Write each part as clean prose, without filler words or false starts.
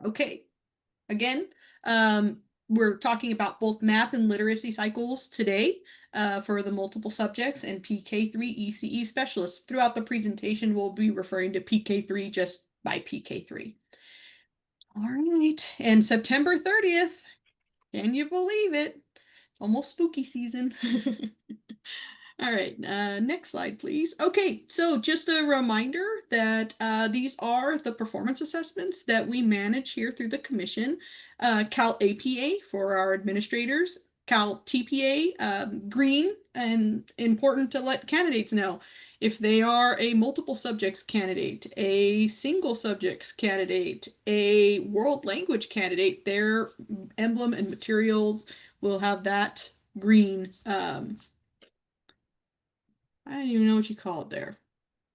Okay, again, we're talking about both math and literacy cycles today for the multiple subjects and PK-3 ECE specialists. Throughout the presentation, we'll be referring to PK-3 just by PK-3. All right, and September 30th, can you believe it? It's almost spooky season. All right, next slide, please. Okay, so just a reminder that these are the performance assessments that we manage here through the commission. CalAPA for our administrators, CalTPA, green, and important to let candidates know. If they are a multiple subjects candidate, a single subjects candidate, a world language candidate, their emblem and materials will have that green I don't even know what you call it there.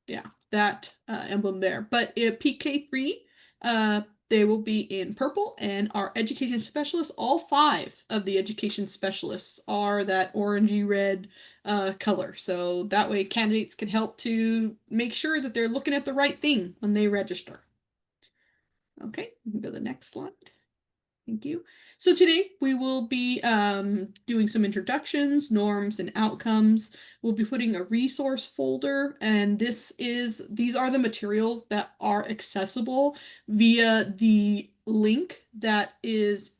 Yeah, that emblem there. But PK-3, they will be in purple, and our education specialists, all 5 of the education specialists are that orangey red color. So that way candidates can help to make sure that they're looking at the right thing when they register. Okay, we can go to the next slide. Thank you. So today we will be doing some introductions, norms, and outcomes. We'll be putting a resource folder, and these are the materials that are accessible via the link that is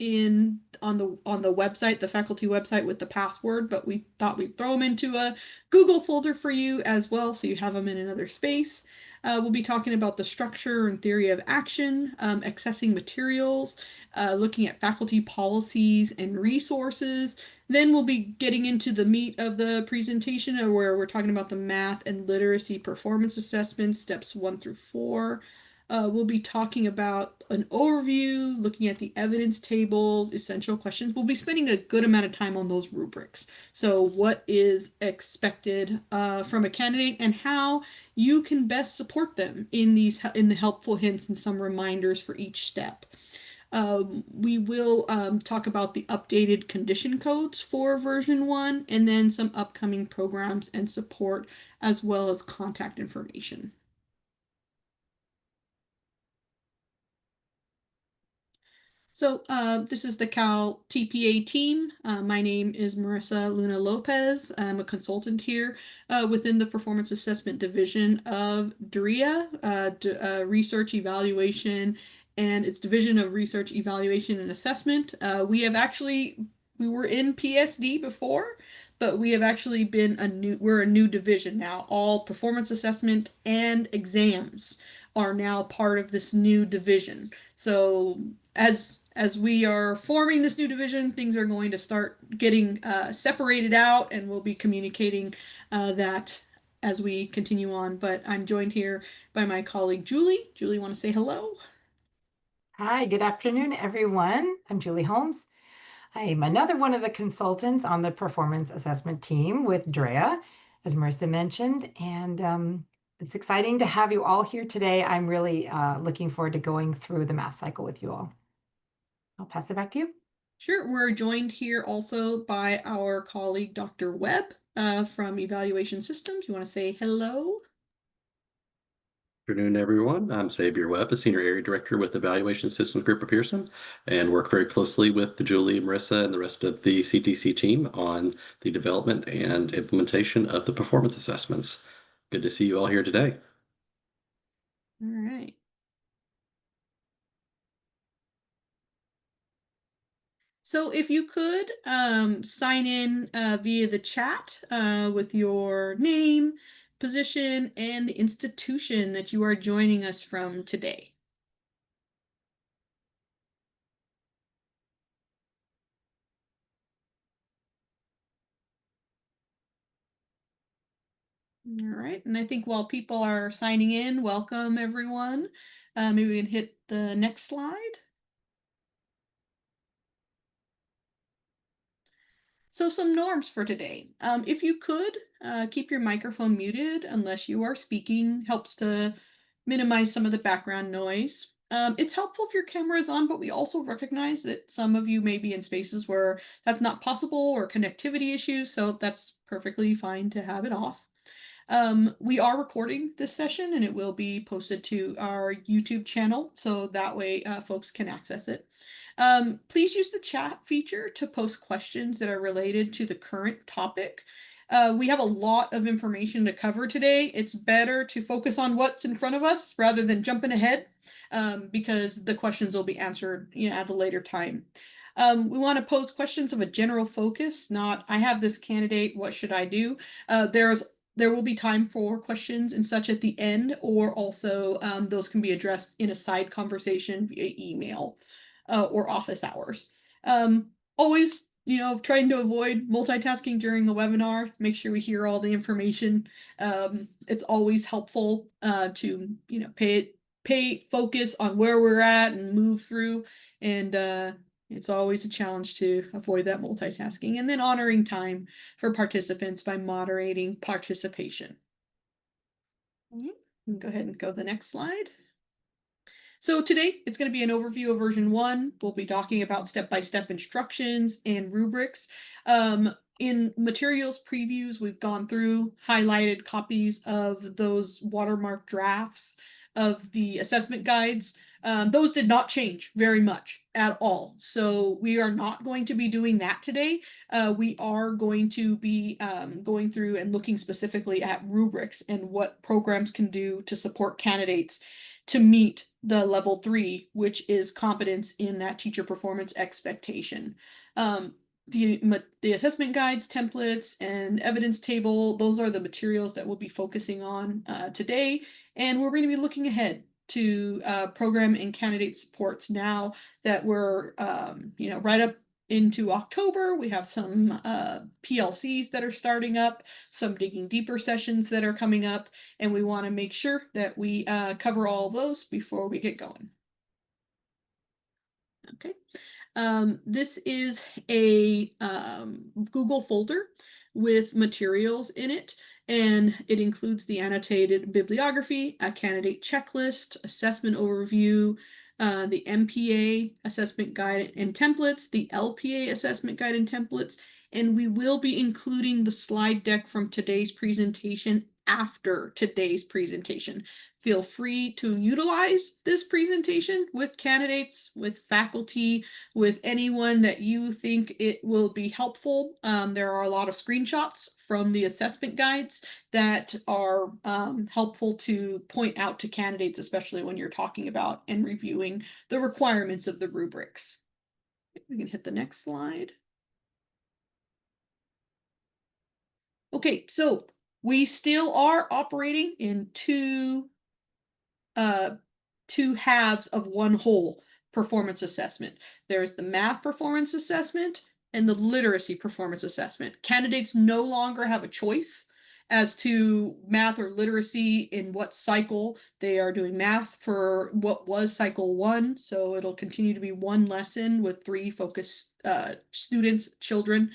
on the website, the faculty website with the password, but we thought we'd throw them into a Google folder for you as well, so you have them in another space. We'll be talking about the structure and theory of action, accessing materials, looking at faculty policies and resources. Then we'll be getting into the meat of the presentation where we're talking about the math and literacy performance assessments, steps 1 through 4. We'll be talking about an overview, looking at the evidence tables, essential questions. We'll be spending a good amount of time on those rubrics. So what is expected from a candidate and how you can best support them in the helpful hints and some reminders for each step. We will talk about the updated condition codes for version 1 and then some upcoming programs and support as well as contact information. So this is the CalTPA team. My name is Marissa Luna Lopez. I'm a consultant here within the Performance Assessment Division of DREA, Research Evaluation, and its Division of Research Evaluation and Assessment. We were in PSD before, but we have actually we're a new division now. All performance assessment and exams are now part of this new division. So as we are forming this new division, things are going to start getting separated out, and we'll be communicating that as we continue on. But I'm joined here by my colleague Julie. Julie, want to say hello? Hi, good afternoon, everyone. I'm Julie Holmes. I am another one of the consultants on the performance assessment team with DREA, as Marissa mentioned, and it's exciting to have you all here today. I'm really looking forward to going through the math cycle with you all. I'll pass it back to you. Sure. We're joined here also by our colleague Dr. Webb from Evaluation Systems. You want to say hello? Good afternoon, everyone. I'm Xavier Webb, a Senior Area Director with Evaluation Systems Group of Pearson, and work very closely with Julie, Marissa, and the rest of the CTC team on the development and implementation of the performance assessments. Good to see you all here today. All right. So if you could sign in via the chat with your name, position, and the institution that you are joining us from today. All right, and I think while people are signing in, welcome everyone. Maybe we can hit the next slide. So some norms for today. If you could keep your microphone muted unless you are speaking, helps to minimize some of the background noise. It's helpful if your camera is on, but we also recognize that some of you may be in spaces where that's not possible or connectivity issues, so that's perfectly fine to have it off. We are recording this session and it will be posted to our YouTube channel, so that way folks can access it. Please use the chat feature to post questions that are related to the current topic. We have a lot of information to cover today. It's better to focus on what's in front of us rather than jumping ahead, because the questions will be answered, at a later time. We want to pose questions of a general focus, not I have this candidate, what should I do? There will be time for questions and such at the end, or also those can be addressed in a side conversation via email or office hours. Always, trying to avoid multitasking during the webinar, make sure we hear all the information. It's always helpful to, pay focus on where we're at and move through. And it's always a challenge to avoid that multitasking, and then honoring time for participants by moderating participation. Go ahead and go to the next slide. So today it's going to be an overview of version 1. We'll be talking about step-by-step instructions and rubrics. In materials previews, we've gone through highlighted copies of those watermark drafts of the assessment guides. Those did not change very much at all. So we are not going to be doing that today. We are going to be going through and looking specifically at rubrics and what programs can do to support candidates to meet the level 3, which is competence in that teacher performance expectation. The assessment guides, templates, and evidence table, those are the materials that we'll be focusing on today. And we're going to be looking ahead to program and candidate supports now that we're, right up into October. We have some PLCs that are starting up, some digging deeper sessions that are coming up, and we want to make sure that we cover all of those before we get going. Okay. This is a Google folder with materials in it, and it includes the annotated bibliography, a candidate checklist, assessment overview, the MPA assessment guide and templates, the LPA assessment guide and templates, and we will be including the slide deck from today's presentation after today's presentation. Feel free to utilize this presentation with candidates, with faculty, with anyone that you think it will be helpful. There are a lot of screenshots from the assessment guides that are helpful to point out to candidates, especially when you're talking about and reviewing the requirements of the rubrics. We can hit the next slide. Okay, so we still are operating in two halves of one whole performance assessment. There's the math performance assessment and the literacy performance assessment. Candidates no longer have a choice as to math or literacy in what cycle they are doing math for what was cycle 1. So it'll continue to be one lesson with 3 focus students, children.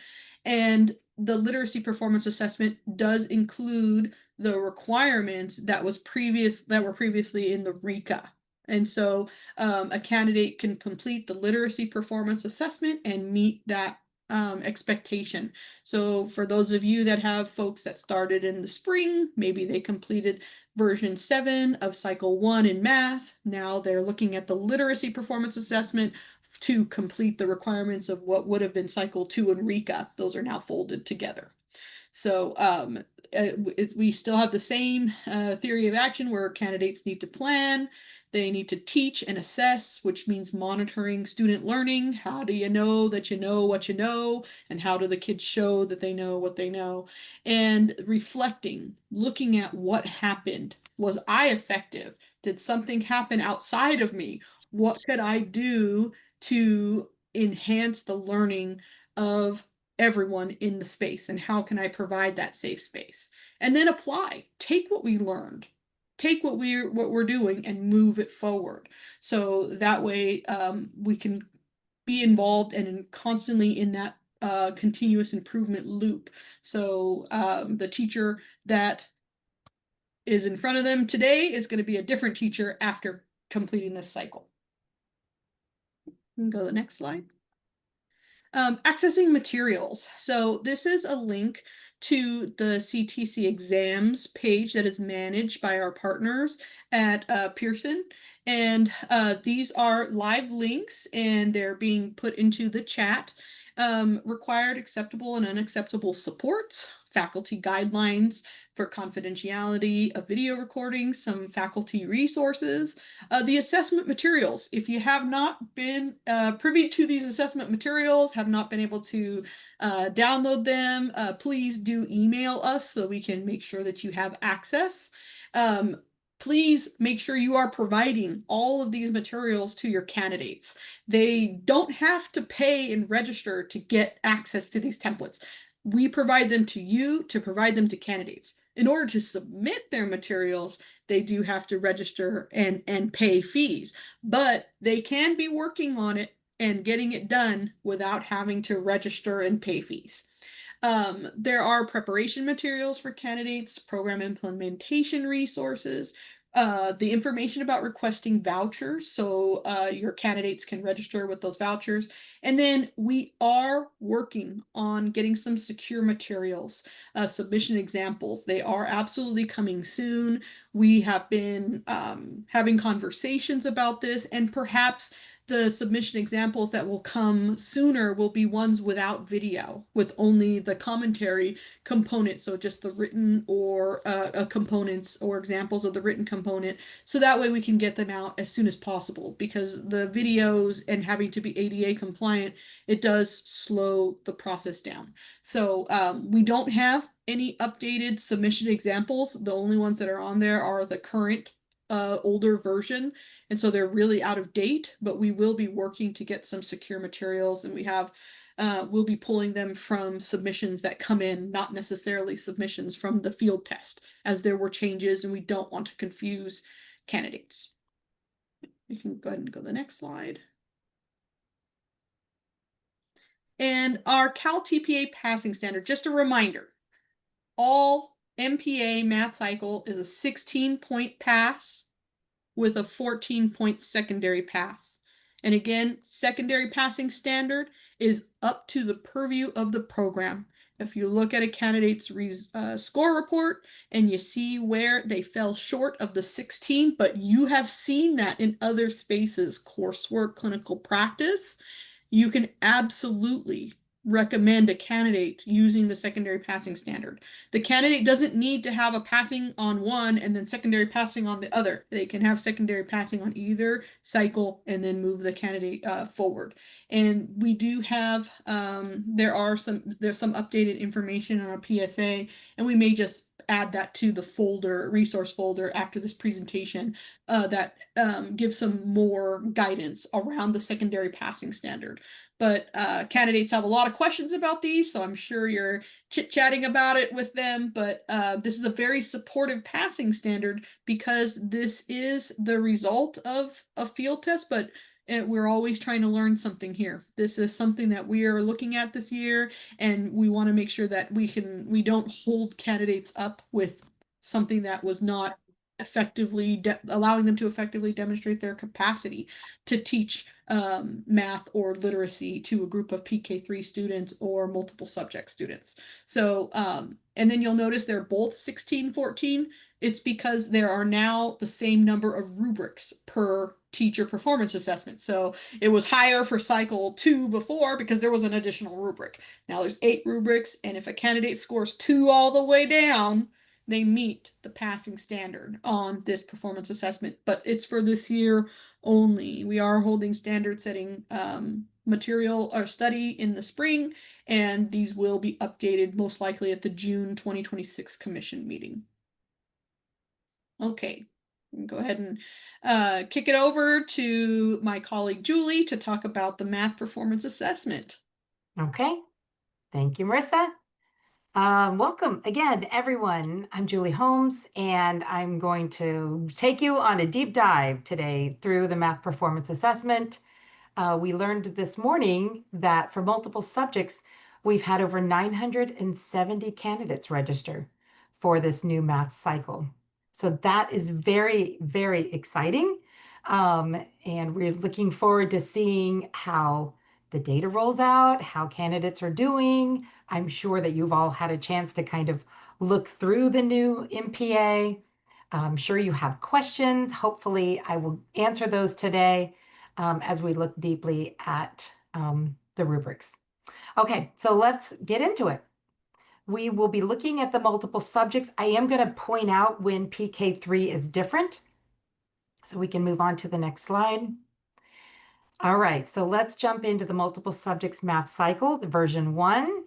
And the literacy performance assessment does include the requirements that were previously in the RECA. And so a candidate can complete the literacy performance assessment and meet that expectation. So for those of you that have folks that started in the spring, maybe they completed version 7 of cycle 1 in math. Now they're looking at the literacy performance assessment to complete the requirements of what would have been cycle 2 in RECA. Those are now folded together. So we still have the same theory of action where candidates need to plan, they need to teach and assess, which means monitoring student learning. How do you know that you know what you know? And how do the kids show that they know what they know? And reflecting, looking at what happened. Was I effective? Did something happen outside of me? What could I do to enhance the learning of everyone in the space, and how can I provide that safe space? And then apply, take what we learned, take what we're doing and move it forward. So that way we can be involved and constantly in that continuous improvement loop. So the teacher that is in front of them today is going to be a different teacher after completing this cycle. We can go to the next slide. Accessing materials. So this is a link to the CTC exams page that is managed by our partners at Pearson. And these are live links and they're being put into the chat. Required acceptable and unacceptable supports, faculty guidelines for confidentiality of video recordings, some faculty resources, the assessment materials. If you have not been privy to these assessment materials, have not been able to download them, please do email us so we can make sure that you have access. Please make sure you are providing all of these materials to your candidates. They don't have to pay and register to get access to these templates. We provide them to you to provide them to candidates. In order to submit their materials, they do have to register and pay fees, but they can be working on it and getting it done without having to register and pay fees. There are preparation materials for candidates, program implementation resources, the information about requesting vouchers so your candidates can register with those vouchers. And then we are working on getting some secure materials, submission examples. They are absolutely coming soon. We have been having conversations about this, and perhaps the submission examples that will come sooner will be ones without video, with only the commentary component, so just the written or components or examples of the written component, so that way we can get them out as soon as possible, because the videos and having to be ADA compliant, it does slow the process down. So we don't have any updated submission examples. The only ones that are on there are the current older version, and so they're really out of date, but we will be working to get some secure materials, and we'll be pulling them from submissions that come in, not necessarily submissions from the field test, as there were changes and we don't want to confuse candidates. You can go ahead and go to the next slide. And our CalTPA passing standard, just a reminder, all MPA math cycle is a 16-point pass with a 14-point secondary pass. And again, secondary passing standard is up to the purview of the program. If you look at a candidate's score report and you see where they fell short of the 16, but you have seen that in other spaces, coursework, clinical practice, you can absolutely recommend a candidate using the secondary passing standard. The candidate doesn't need to have a passing on one and then secondary passing on the other. They can have secondary passing on either cycle and then move the candidate forward. And we do have, there's some updated information on our PSA, and we may just add that to the folder, resource folder after this presentation that gives some more guidance around the secondary passing standard. But candidates have a lot of questions about these, so I'm sure you're chit-chatting about it with them. But this is a very supportive passing standard because this is the result of a field test, but we're always trying to learn something here. This is something that we are looking at this year, and we want to make sure that we don't hold candidates up with something that was not effectively allowing them to effectively demonstrate their capacity to teach math or literacy to a group of PK-3 students or multiple subject students. So, and then you'll notice they're both 16-14. It's because there are now the same number of rubrics per teacher performance assessment. So it was higher for cycle 2 before because there was an additional rubric. Now there's 8 rubrics, and if a candidate scores 2 all the way down, they meet the passing standard on this performance assessment, but it's for this year only. We are holding standard setting material or study in the spring, and these will be updated most likely at the June 2026 commission meeting. Okay, go ahead and kick it over to my colleague Julie to talk about the math performance assessment. Okay, thank you, Marissa. Welcome again, everyone. I'm Julie Holmes, and I'm going to take you on a deep dive today through the math performance assessment. We learned this morning that for multiple subjects, we've had over 970 candidates register for this new math cycle. So that is very, very exciting. And we're looking forward to seeing how the data rolls out, how candidates are doing. I'm sure that you've all had a chance to kind of look through the new MPA. I'm sure you have questions. Hopefully, I will answer those today as we look deeply at the rubrics. Okay, so let's get into it. We will be looking at the multiple subjects. I am going to point out when PK-3 is different. So we can move on to the next slide. All right, so let's jump into the multiple subjects math cycle, the version 1.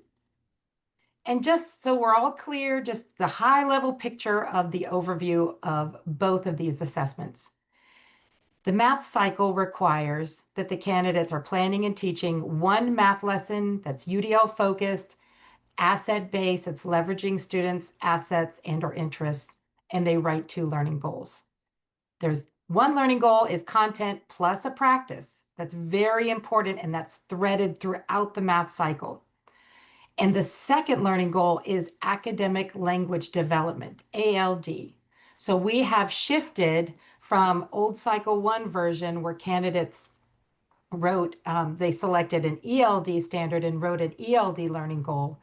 And just so we're all clear, just the high-level picture of the overview of both of these assessments. The math cycle requires that the candidates are planning and teaching one math lesson that's UDL focused, asset-based, it's leveraging students' assets and or interests, and they write 2 learning goals. There's one learning goal is content plus a practice. That's very important, and that's threaded throughout the math cycle. And the second learning goal is academic language development, ALD. So we have shifted from old cycle 1 version where candidates wrote, they selected an ELD standard and wrote an ELD learning goal.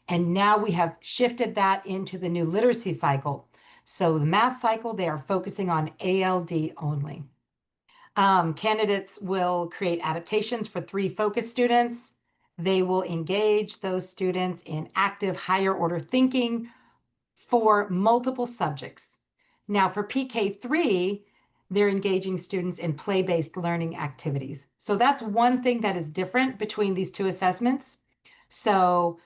And now we have shifted that into the new literacy cycle. So the math cycle, they are focusing on ALD only. Candidates will create adaptations for 3 focus students. They will engage those students in active higher order thinking for multiple subjects. Now for PK-3, they're engaging students in play-based learning activities. So that's one thing that is different between these 2 assessments. So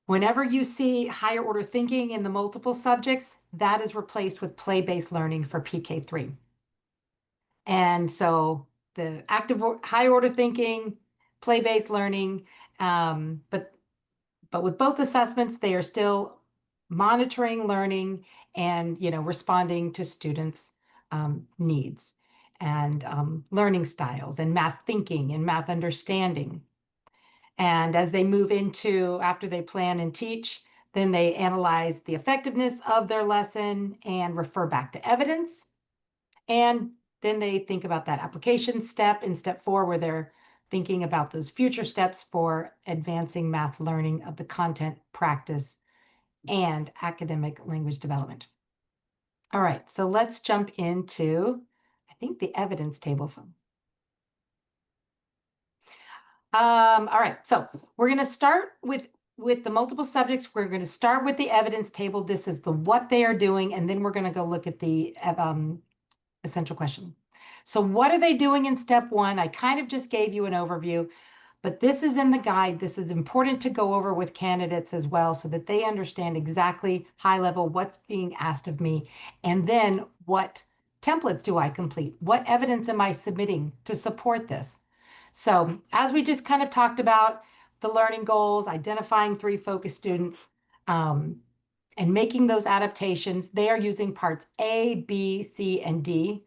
whenever you see higher order thinking in the multiple subjects, that is replaced with play-based learning for PK-3. And so the active higher order thinking, play-based learning, but with both assessments, they are still monitoring learning and responding to students' needs and learning styles and math thinking and math understanding. And as they move into, after they plan and teach, then they analyze the effectiveness of their lesson and refer back to evidence. And then they think about that application step in step 4, where they're thinking about those future steps for advancing math learning of the content, practice, and academic language development. All right, so let's jump into, I think, the evidence table. All right, so we're going to start with the multiple subjects. We're going to start with the evidence table. This is the what they are doing, and then we're going to go look at the essential question. So what are they doing in step 1? I kind of just gave you an overview, but this is in the guide. This is important to go over with candidates as well so that they understand exactly high level what's being asked of me, and then what templates do I complete? What evidence am I submitting to support this? So as we just kind of talked about, the learning goals, identifying 3 focus students, and making those adaptations, they are using parts A, B, C, and D.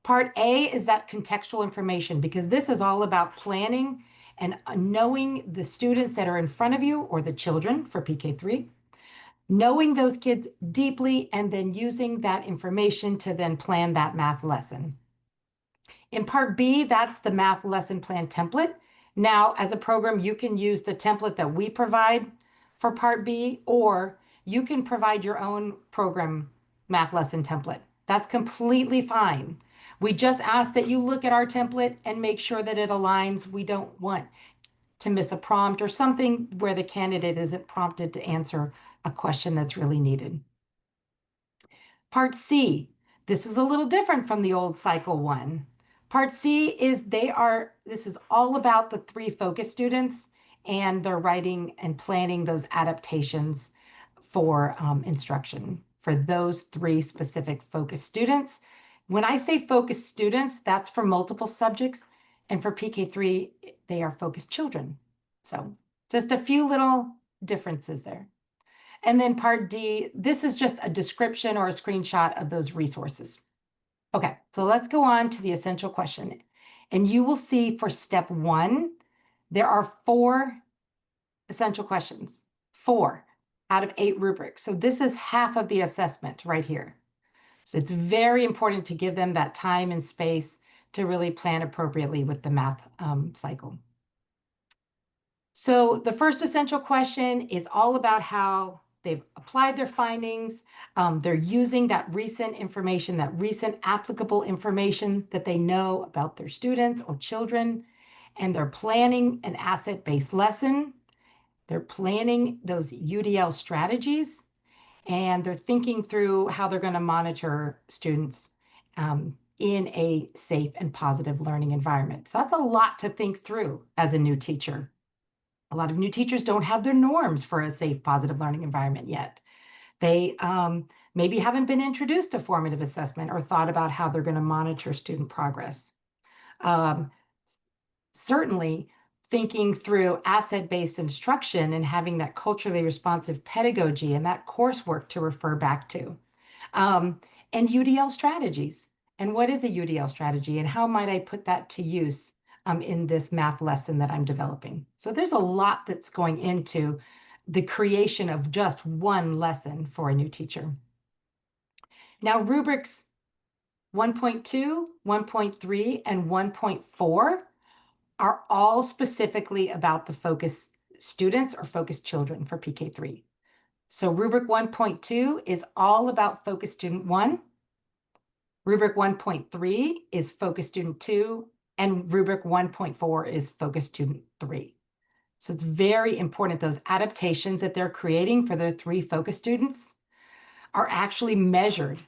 Part A is that contextual information, because this is all about planning and knowing the students that are in front of you, or the children for PK-3, knowing those kids deeply, and then using that information to then plan that math lesson. In part B, that's the math lesson plan template. Now, as a program, you can use the template that we provide for part B, or you can provide your own program math lesson template. That's completely fine. We just ask that you look at our template and make sure that it aligns. We don't want to miss a prompt or something where the candidate isn't prompted to answer a question that's really needed. Part C, this is a little different from the old cycle 1. Part C is this is all about the 3 focus students, and they're writing and planning those adaptations for instruction for those 3 specific focus students. When I say focus students, that's for multiple subjects, and for PK-3, they are focused children. So just a few little differences there. And then part D, this is just a description or a screenshot of those resources. Okay, so let's go on to the essential question. And you will see for step 1, there are 4 essential questions, 4 out of 8 rubrics. So this is half of the assessment right here. So it's very important to give them that time and space to really plan appropriately with the math cycle. So the first essential question is all about how they've applied their findings. They're using that recent information, that recent applicable information that they know about their students or children, and they're planning an asset-based lesson. They're planning those UDL strategies, and they're thinking through how they're going to monitor students in a safe and positive learning environment. So that's a lot to think through as a new teacher. A lot of new teachers don't have their norms for a safe, positive learning environment yet. They maybe haven't been introduced to formative assessment or thought about how they're going to monitor student progress. Certainly, thinking through asset-based instruction and having that culturally responsive pedagogy and that coursework to refer back to. And UDL strategies. And what is a UDL strategy and how might I put that to use in this math lesson that I'm developing? So there's a lot that's going into the creation of just one lesson for a new teacher. Now, rubrics 1.2, 1.3, and 1.4 are all specifically about the focus students or focus children for PK-3. So rubric 1.2 is all about focus student 1. Rubric 1.3 is focus student 2, and rubric 1.4 is focus student 3. So it's very important those adaptations that they're creating for their 3 focus students are actually measured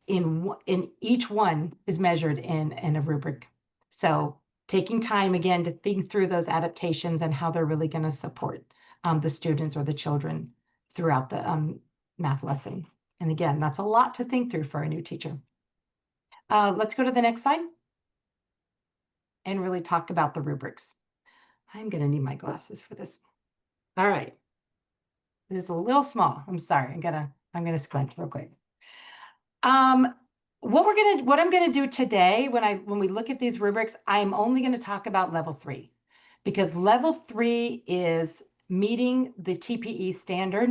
in each one is measured in a rubric. So taking time again to think through those adaptations and how they're really going to support the students or the children throughout the math lesson. And again, that's a lot to think through for a new teacher. Let's go to the next slide and really talk about the rubrics. I'm going to need my glasses for this. All right. This is a little small. I'm sorry. I'm gonna squint real quick. What I'm gonna do today when we look at these rubrics, I'm only going to talk about level 3 because level 3 is meeting the TPE standard.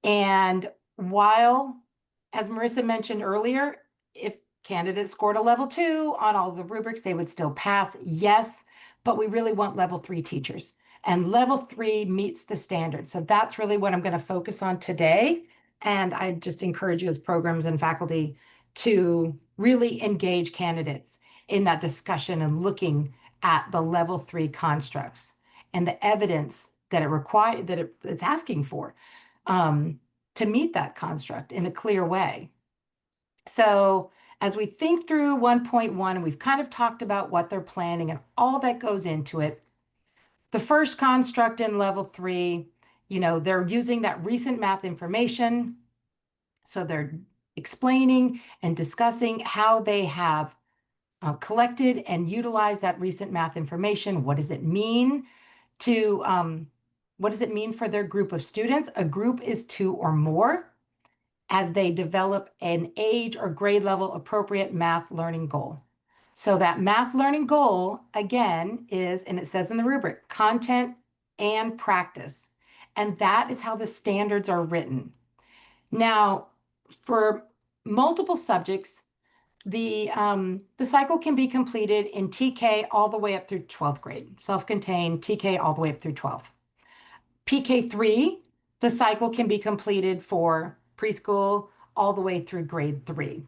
And while, as Marissa mentioned earlier, if candidates scored a level 2 on all the rubrics, they would still pass, yes, but we really want level 3 teachers. And level 3 meets the standard. So that's really what I'm going to focus on today. And I just encourage you as programs and faculty to really engage candidates in that discussion and looking at the level 3 constructs and the evidence that it's asking for to meet that construct in a clear way. So as we think through 1.1, we've kind of talked about what they're planning and all that goes into it. The first construct in level 3, they're using that recent math information. So they're explaining and discussing how they have collected and utilized that recent math information. What does it mean for their group of students? A group is 2 or more as they develop an age or grade level appropriate math learning goal. So that math learning goal, again, is, and it says in the rubric, content and practice. And that is how the standards are written. Now, for multiple subjects, the cycle can be completed in TK all the way up through 12th grade, self-contained TK all the way up through 12th. PK-3, the cycle can be completed for preschool all the way through grade 3.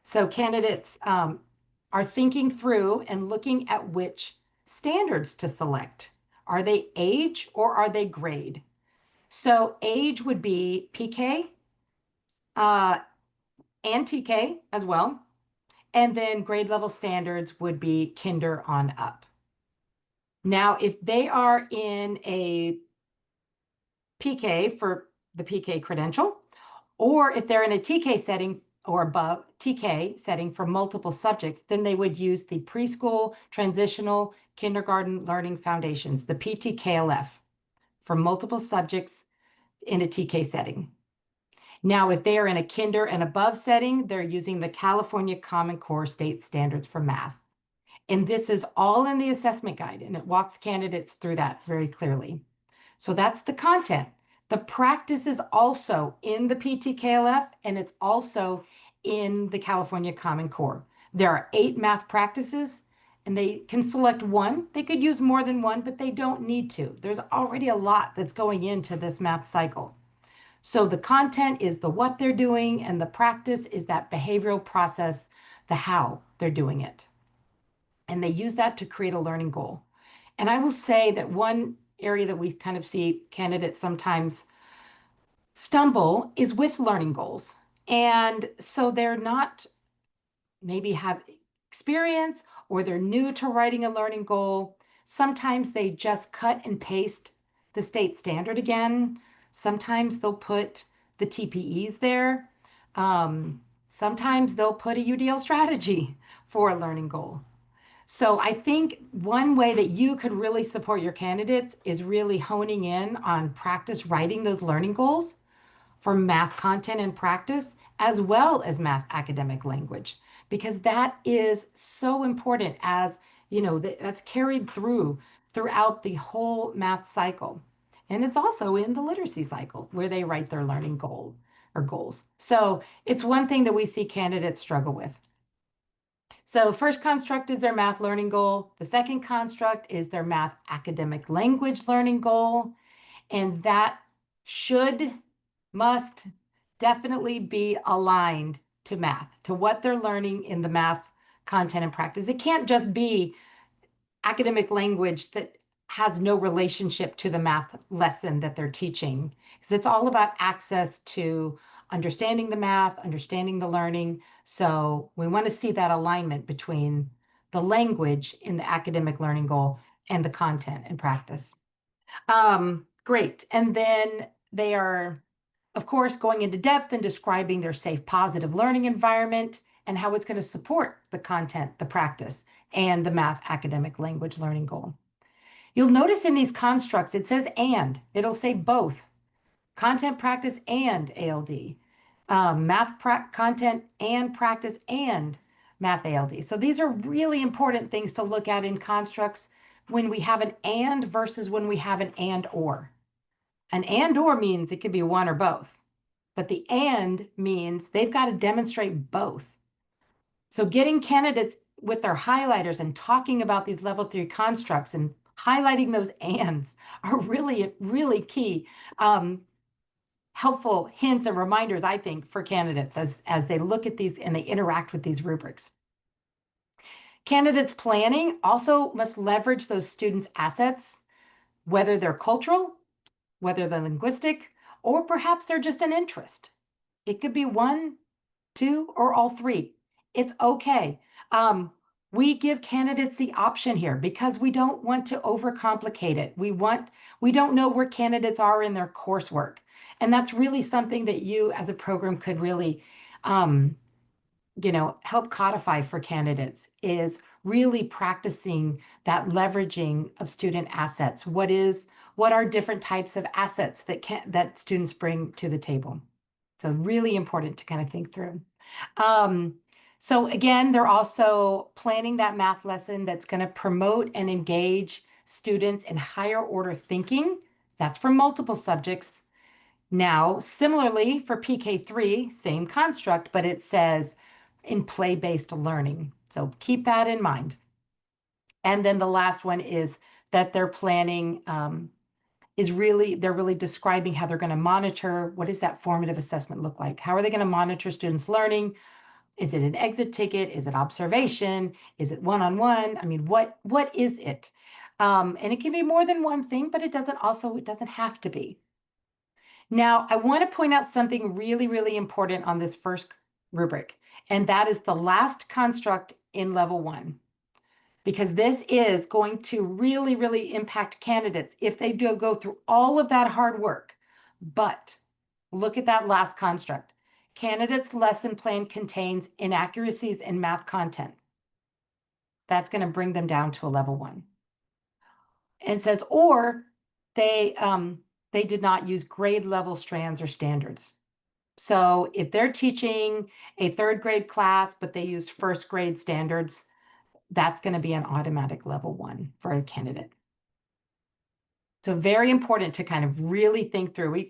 So candidates are thinking through and looking at which standards to select. Are they age or are they grade? So age would be PK and TK as well. And then grade level standards would be kinder on up. Now, if they are in a PK for the PK credential, or if they're in a TK setting or above TK setting for multiple subjects, then they would use the preschool transitional kindergarten learning foundations, the PTKLF, for multiple subjects in a TK setting. Now, if they are in a kinder and above setting, they're using the California Common Core State Standards for Math. And this is all in the assessment guide, and it walks candidates through that very clearly. So that's the content. The practice is also in the PTKLF, and it's also in the California Common Core. There are 8 math practices, and they can select one. They could use more than one, but they don't need to. There's already a lot that's going into this math cycle. So the content is the what they're doing, and the practice is that behavioral process, the how they're doing it. And they use that to create a learning goal. And I will say that one area that we kind of see candidates sometimes stumble is with learning goals. And so they're not maybe have experience, or they're new to writing a learning goal. Sometimes they just cut and paste the state standard again. Sometimes they'll put the TPEs there. Sometimes they'll put a UDL strategy for a learning goal. So I think one way that you could really support your candidates is really honing in on practice writing those learning goals for math content and practice, as well as math academic language, because that is so important, as you know, that's carried throughout the whole math cycle. And it's also in the literacy cycle where they write their learning goal or goals. So it's one thing that we see candidates struggle with. So first construct is their math learning goal. The second construct is their math academic language learning goal. And that must definitely be aligned to math, to what they're learning in the math content and practice. It can't just be academic language that has no relationship to the math lesson that they're teaching, because it's all about access to understanding the math, understanding the learning. So we want to see that alignment between the language in the academic learning goal and the content and practice. Great. And then they are, of course, going into depth and describing their safe, positive learning environment and how it's going to support the content, the practice, and the math academic language learning goal. You'll notice in these constructs, it says and. It'll say both content practice and ALD, content and practice and math ALD. So these are really important things to look at in constructs when we have an and versus when we have an and or. An and or means it could be one or both, but the and means they've got to demonstrate both. So getting candidates with their highlighters and talking about these level 3 constructs and highlighting those ands are really, really key. Helpful hints and reminders, I think, for candidates as they look at these and they interact with these rubrics. Candidates planning also must leverage those students' assets, whether they're cultural, whether they're linguistic, or perhaps they're just an interest. It could be one, two, or all three. It's okay. We give candidates the option here because we don't want to overcomplicate it. We don't know where candidates are in their coursework. And that's really something that you as a program could really, help codify for candidates, is really practicing that leveraging of student assets. What are different types of assets that students bring to the table? So really important to kind of think through. So again, they're also planning that math lesson that's going to promote and engage students in higher order thinking. That's for multiple subjects. Now, similarly for PK-3, same construct, but it says in play-based learning. So keep that in mind. And then the last one is that they're planning they're really describing how they're going to monitor. What does that formative assessment look like? How are they going to monitor students' learning? Is it an exit ticket? Is it observation? Is it one-on-one? I mean, what is it? And it can be more than one thing, but it doesn't have to be. Now, I want to point out something really, really important on this first rubric, and that is the last construct in level 1. Because this is going to really, really impact candidates if they do go through all of that hard work. But look at that last construct. Candidates' lesson plan contains inaccuracies in math content. That's going to bring them down to a level 1. And it says, or they did not use grade level strands or standards. So if they're teaching a 3rd grade class, but they used 1st grade standards, that's going to be an automatic level 1 for a candidate. So very important to kind of really think through.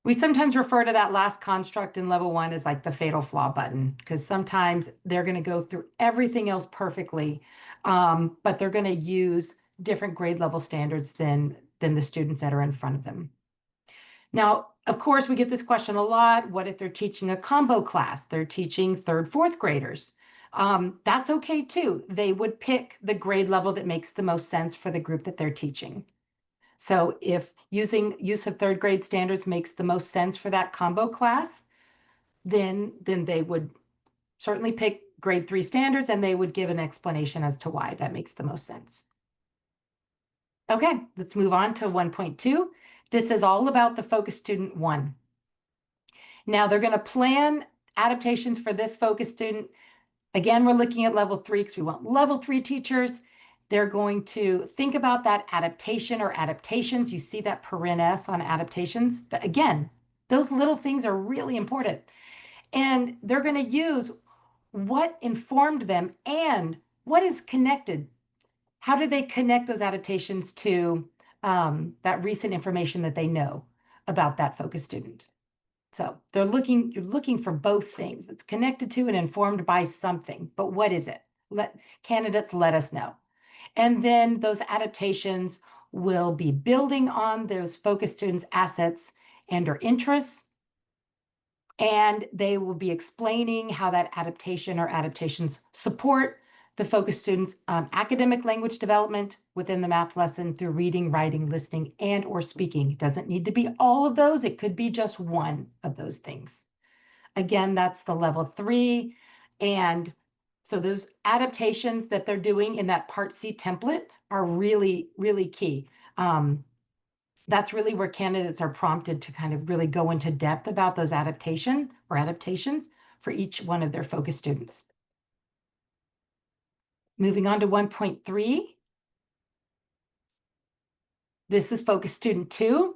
We sometimes refer to that last construct in level 1 as like the fatal flaw button, because sometimes they're going to go through everything else perfectly, but they're going to use different grade level standards than the students that are in front of them. Now, of course, we get this question a lot. What if they're teaching a combo class? They're teaching 3rd, 4th graders. That's okay too. They would pick the grade level that makes the most sense for the group that they're teaching. So if use of 3rd grade standards makes the most sense for that combo class, then they would certainly pick grade 3 standards, and they would give an explanation as to why that makes the most sense. Okay, let's move on to 1.2. This is all about the focus student 1. Now they're going to plan adaptations for this focus student. Again, we're looking at level 3 because we want level 3 teachers. They're going to think about that adaptation or adaptations. You see that paren S on adaptations. But again, those little things are really important. And they're going to use what informed them and what is connected. How do they connect those adaptations to that recent information that they know about that focus student? So you're looking for both things. It's connected to and informed by something, but what is it? Candidates let us know. And then those adaptations will be building on those focus students' assets and or interests. And they will be explaining how that adaptation or adaptations support the focus students' academic language development within the math lesson through reading, writing, listening, and or speaking. It doesn't need to be all of those. It could be just one of those things. Again, that's the level 3. And so those adaptations that they're doing in that Part C template are really, really key. That's really where candidates are prompted to kind of really go into depth about those adaptations for each one of their focus students. Moving on to 1.3. This is focus student 2.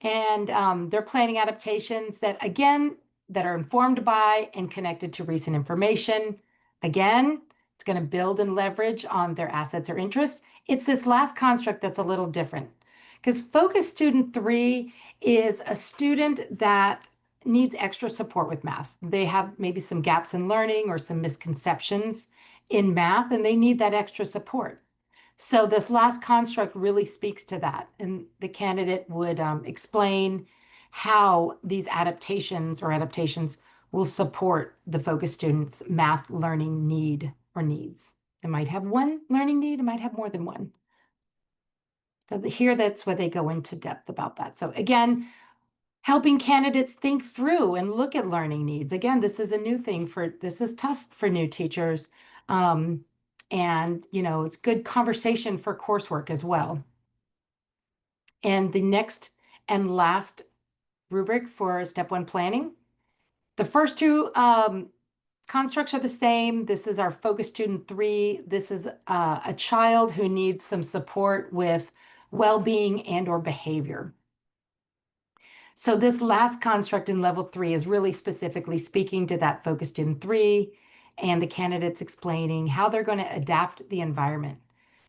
And they're planning adaptations that, again, that are informed by and connected to recent information. Again, it's going to build and leverage on their assets or interests. It's this last construct that's a little different, because focus student 3 is a student that needs extra support with math. They have maybe some gaps in learning or some misconceptions in math, and they need that extra support. So this last construct really speaks to that, and the candidate would explain how these adaptations will support the focus student's math learning need or needs. They might have one learning need, it might have more than one. So here, that's where they go into depth about that. So again, helping candidates think through and look at learning needs. Again, this is a new thing this is tough for new teachers. And, it's good conversation for coursework as well. And the next and last rubric for step 1 planning. The first 2 constructs are the same. This is our focus student 3. This is a child who needs some support with well-being and or behavior. So this last construct in level 3 is really specifically speaking to that focus student 3, and the candidates explaining how they're going to adapt the environment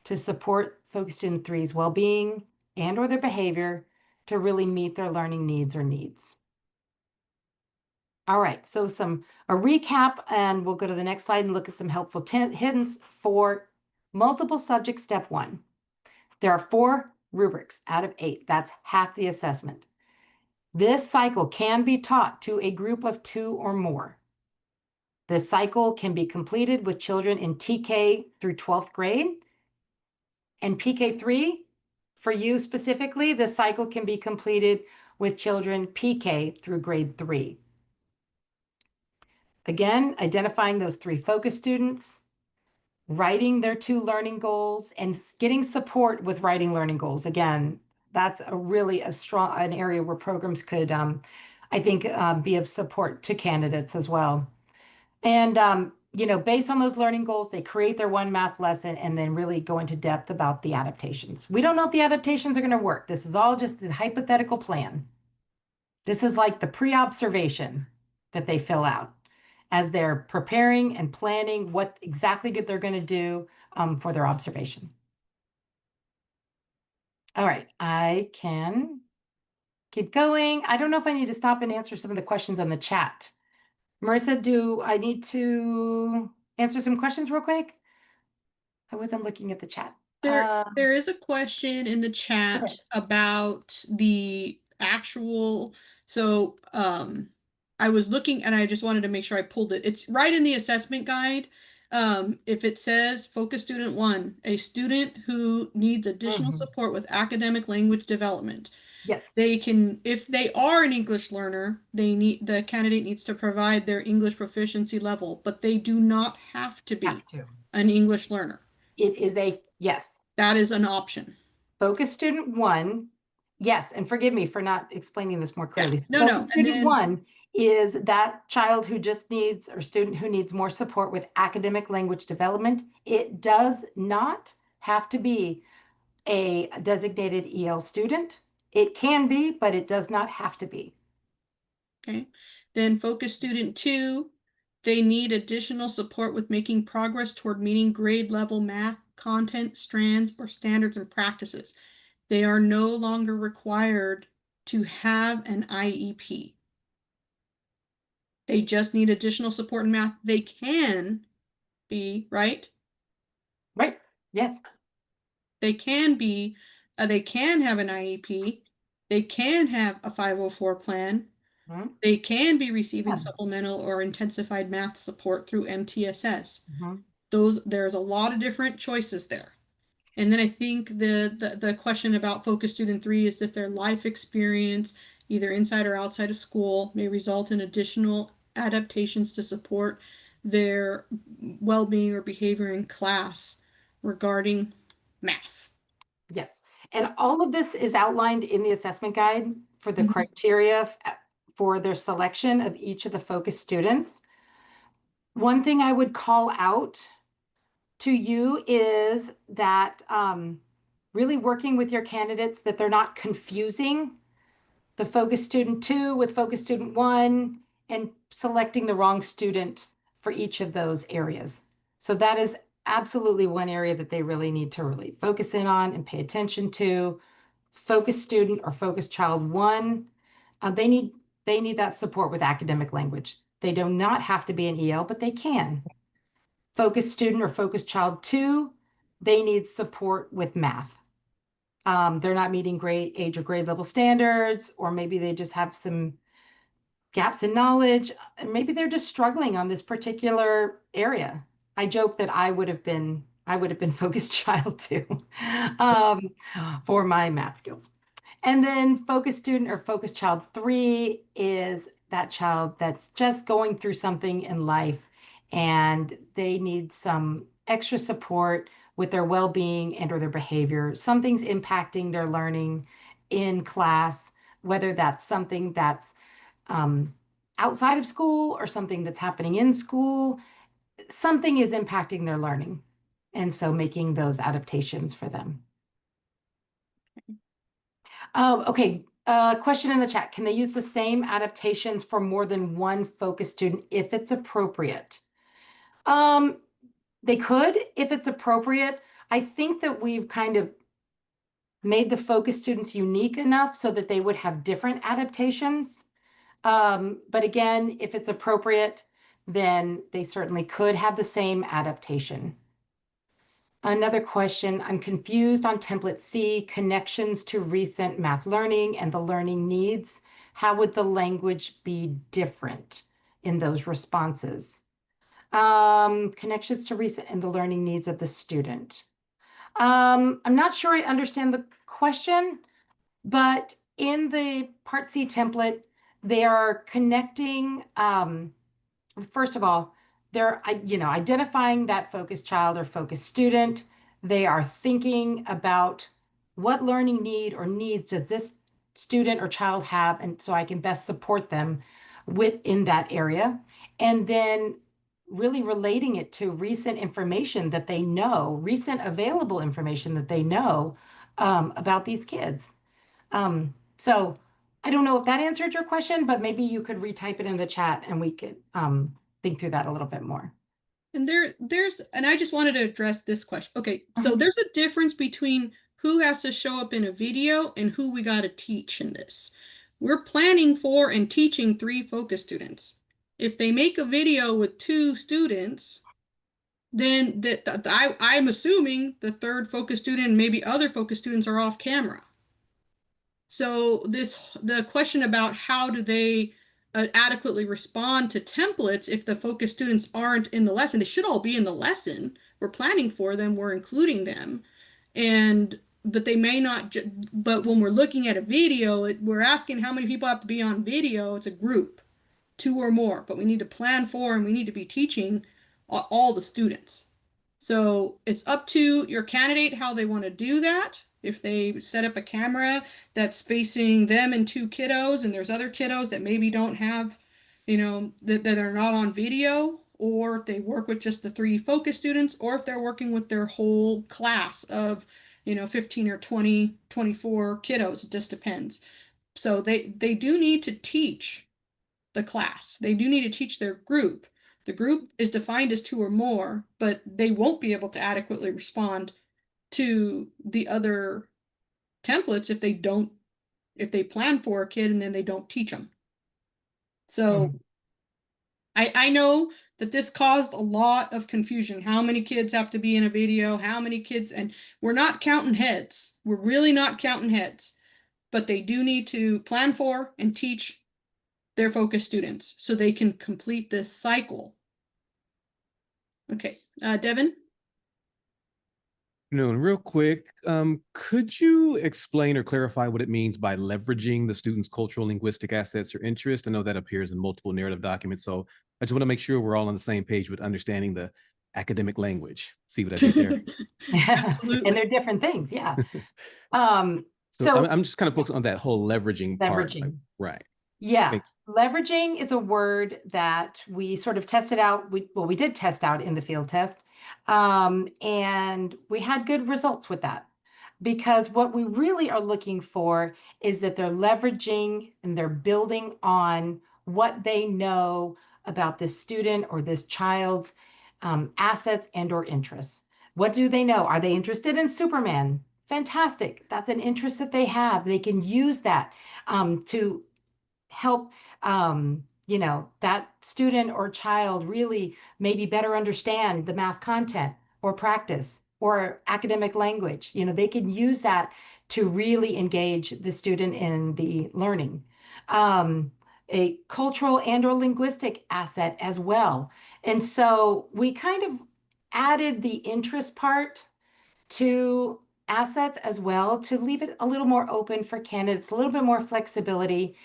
to support focus student 3's well-being and or their behavior to really meet their learning needs or needs. All right, so a recap, and we'll go to the next slide and look at some helpful hints for multiple subject step 1. There are 4 rubrics out of 8. That's half the assessment. This cycle can be taught to a group of 2 or more. This cycle can be completed with children in TK through 12th grade. And PK-3, for you specifically, this cycle can be completed with children PK through grade 3. Again, identifying those 3 focus students, writing their 2 learning goals, and getting support with writing learning goals. Again, that's an area where programs could, I think, be of support to candidates as well. And, based on those learning goals, they create their 1 math lesson and then really go into depth about the adaptations. We don't know if the adaptations are going to work. This is all just the hypothetical plan. This is like the pre-observation that they fill out as they're preparing and planning what exactly they're going to do for their observation. All right, I can keep going. I don't know if I need to stop and answer some of the questions on the chat. Marissa, do I need to answer some questions real quick? I wasn't looking at the chat. There is a question in the Okay. chat about the actual, so I was looking and I just wanted to make sure I pulled it. It's right in the assessment guide. If it says focus student 1, a student who needs additional support with academic language development. Yes. They can, if they are an English learner, the candidate needs to provide their English proficiency level, but they do not have to be an English learner. It is a yes. That is an option. Focus student 1, yes, and forgive me for not explaining this more clearly. Yeah. Focus student 1 is that child who just needs, or student who needs more support with academic language development. It does not have to be a designated EL student. It can be, but it does not have to be. Okay. Then focus student 2, they need additional support with making progress toward meeting grade level math content, strands, or standards and practices. They are no longer required to have an IEP. They just need additional support in math. They can be, right? Right. Yes. They can be, they can have an IEP. They can have a 504 plan. They can be receiving supplemental or intensified math support through MTSS. There's a lot of different choices there. And then I think the question about focus student 3 is that their life experience, either inside or outside of school, may result in additional adaptations to support their well-being or behavior in class regarding math. Yes. And all of this is outlined in the assessment guide for the criteria for their selection of each of the focus students. One thing I would call out to you is that really working with your candidates, that they're not confusing the focus student 2 with focus student 1 and selecting the wrong student for each of those areas. So that is absolutely one area that they really need to really focus in on and pay attention to. Focus student or focus child 1, they need that support with academic language. They do not have to be an EL, but they can. Focus student or focus child 2, they need support with math. They're not meeting age or grade level standards, or maybe they just have some gaps in knowledge. Maybe they're just struggling on this particular area. I joke that I would have been focus child 2 for my math skills. And then focus student or focus child 3 is that child that's just going through something in life and they need some extra support with their well-being and or their behavior. Something's impacting their learning in class, whether that's something that's outside of school or something that's happening in school. Something is impacting their learning. And so making those adaptations for them. Okay, question in the chat. Can they use the same adaptations for more than one focus student if it's appropriate? They could, if it's appropriate. I think that we've kind of made the focus students unique enough so that they would have different adaptations. But again, if it's appropriate, then they certainly could have the same adaptation. Another question, I'm confused on template C, connections to recent math learning and the learning needs. How would the language be different in those responses? Connections to recent and the learning needs of the student. I'm not sure I understand the question, but in the Part C template, they are connecting, first of all, they're identifying that focused child or focused student. They are thinking about what learning need or needs does this student or child have, and so I can best support them within that area. And then really relating it to recent information that they know, recent available information that they know about these kids. So I don't know if that answered your question, but maybe you could retype it in the chat and we could think through that a little bit more. And and I just wanted to address this question. Okay, so there's a difference between who has to show up in a video and who we got to teach in this. we're planning for and teaching 3 focus students. If they make a video with 2 students, then I'm assuming the third focus student and maybe other focus students are off camera. So the question about how do they adequately respond to templates if the focus students aren't in the lesson, they should all be in the lesson. We're planning for them, we're including them, but they may not. But when we're looking at a video, we're asking how many people have to be on video. It's a group, 2 or more, but we need to plan for and we need to be teaching all the students. So it's up to your candidate how they want to do that. If they set up a camera that's facing them and 2 kiddos, and there's other kiddos that maybe don't have, that are not on video, or if they work with just the 3 focus students, or if they're working with their whole class of, 15 or 20, 24 kiddos, it just depends. So they do need to teach the class. They do need to teach their group. The group is defined as 2 or more, but they won't be able to adequately respond to the other templates if they plan for a kid and then they don't teach them. So I know that this caused a lot of confusion. How many kids have to be in a video? How many kids? And we're not counting heads. We're really not counting heads. But they do need to plan for and teach their focus students so they can complete this cycle. Okay, Devin? Noon, real quick, could you explain or clarify what it means by leveraging the student's cultural linguistic assets or interest? I know that appears in multiple narrative documents, so I just want to make sure we're all on the same page with understanding the academic language. See what I did there? Absolutely. And they're different things, yeah. So I'm just kind of focused on that whole leveraging part. Right. Yeah, leveraging is a word that we sort of tested out. We did test out in the field test, and we had good results with that, because what we really are looking for is that they're leveraging and they're building on what they know about this student or this child's assets and or interests. What do they know? Are they interested in Superman? Fantastic. That's an interest that they have. They can use that to help that student or child really maybe better understand the math content or practice or academic language. They can use that to really engage the student in the learning. A cultural and or linguistic asset as well. And so we kind of added the interest part to assets as well to leave it a little more open for candidates, a little bit more flexibility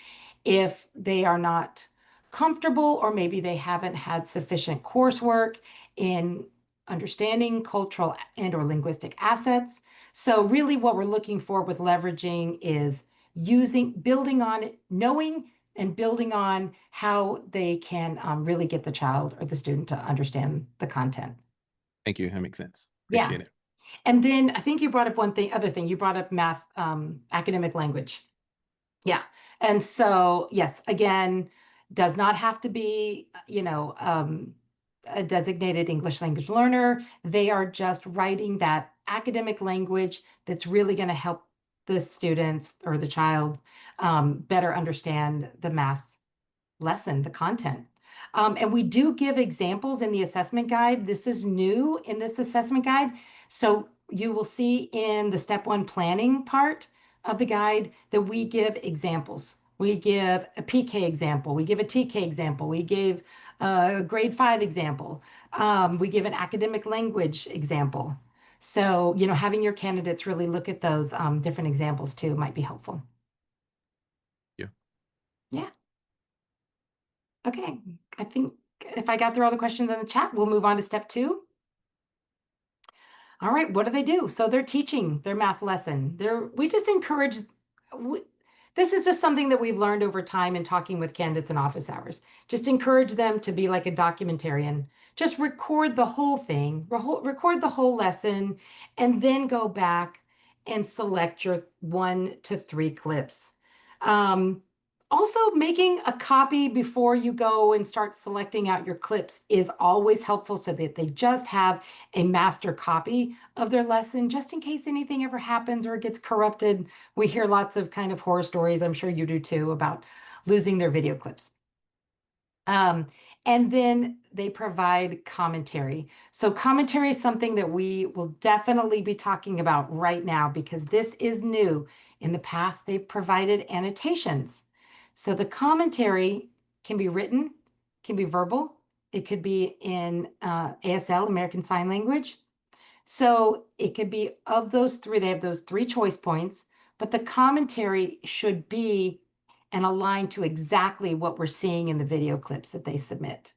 if they are not comfortable or maybe they haven't had sufficient coursework in understanding cultural and or linguistic assets. So really what we're looking for with leveraging is building on it, knowing and building on how they can really get the child or the student to understand the content. Thank you. That makes sense. Appreciate it. And then I think you brought up other thing, you brought up math, academic language. Yeah. And so, yes, again, does not have to be, a designated English language learner. They are just writing that academic language that's really going to help the students or the child better understand the math lesson, the content. And we do give examples in the assessment guide. This is new in this assessment guide. So you will see in the step 1 planning part of the guide that we give examples. We give a PK example. We give a TK example. We gave a grade 5 example. We give an academic language example. So, having your candidates really look at those different examples too might be helpful. Yeah. Okay. I think if I got through all the questions in the chat, we'll move on to step 2. All right, what do they do? So they're teaching their math lesson. We just encourage, this is just something that we've learned over time in talking with candidates in office hours. Just encourage them to be like a documentarian. Just record the whole thing, record the whole lesson, and then go back and select your 1 to 3 clips. Also, making a copy before you go and start selecting out your clips is always helpful so that they just have a master copy of their lesson, just in case anything ever happens or it gets corrupted. We hear lots of kind of horror stories, I'm sure you do too, about losing their video clips. And then they provide commentary. So commentary is something that we will definitely be talking about right now because this is new. In the past, they've provided annotations. So the commentary can be written, can be verbal. It could be in ASL, American Sign Language. So it could be of those three, they have those 3 choice points, but the commentary should be and align to exactly what we're seeing in the video clips that they submit.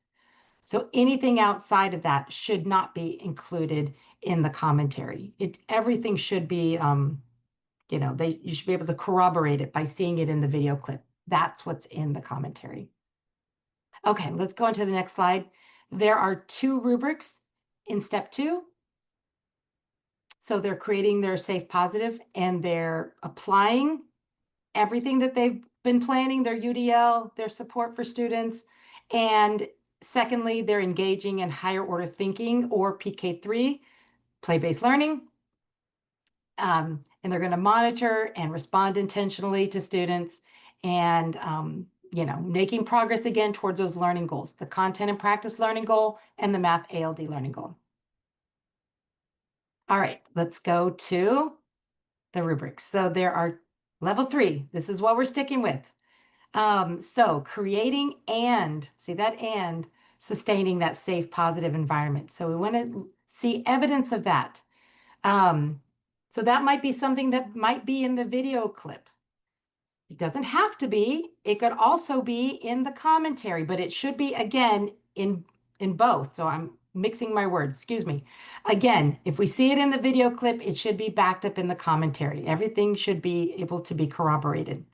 So anything outside of that should not be included in the commentary. Everything should be, you should be able to corroborate it by seeing it in the video clip. That's what's in the commentary. Okay, let's go on to the next slide. There are 2 rubrics in step 2. So they're creating their safe positive and they're applying everything that they've been planning, their UDL, their support for students. And secondly, they're engaging in higher order thinking or PK-3, play-based learning. And they're going to monitor and respond intentionally to students and, making progress again towards those learning goals, the content and practice learning goal and the math ALD learning goal. All right, let's go to the rubrics. So there are level 3. This is what we're sticking with. So creating and, see that and, sustaining that safe, positive environment. So we want to see evidence of that. So that might be something that might be in the video clip. It doesn't have to be. It could also be in the commentary, but it should be, again, in both. So I'm mixing my words, excuse me. Again, if we see it in the video clip, it should be backed up in the commentary. Everything should be able to be corroborated.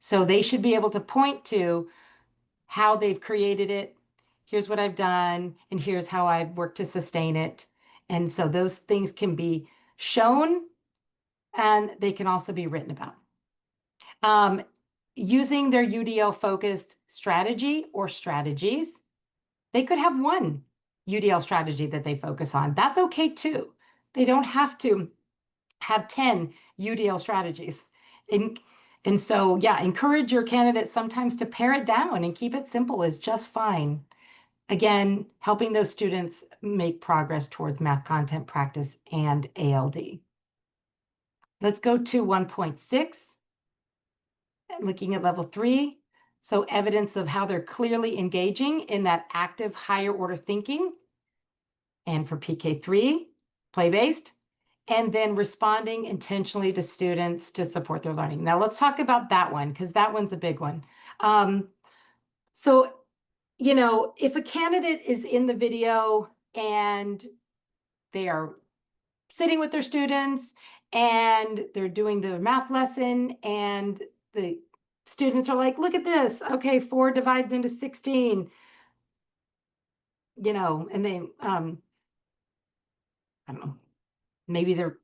So they should be able to point to how they've created it. Here's what I've done, and here's how I've worked to sustain it. And so those things can be shown, and they can also be written about. Using their UDL-focused strategy or strategies, they could have one UDL strategy that they focus on. That's okay too. They don't have to have 10 UDL strategies. And so, yeah, encourage your candidates sometimes to pare it down and keep it simple is just fine. Again, helping those students make progress towards math content practice and ALD. Let's go to 1.6, looking at level 3. So evidence of how they're clearly engaging in that active higher order thinking. And for PK-3, play-based. And then responding intentionally to students to support their learning. Now let's talk about that one, because that one's a big one. So, if a candidate is in the video and they are sitting with their students and they're doing the math lesson and the students are like, look at this. Okay, 4 divides into 16, and they, I don't know, maybe they're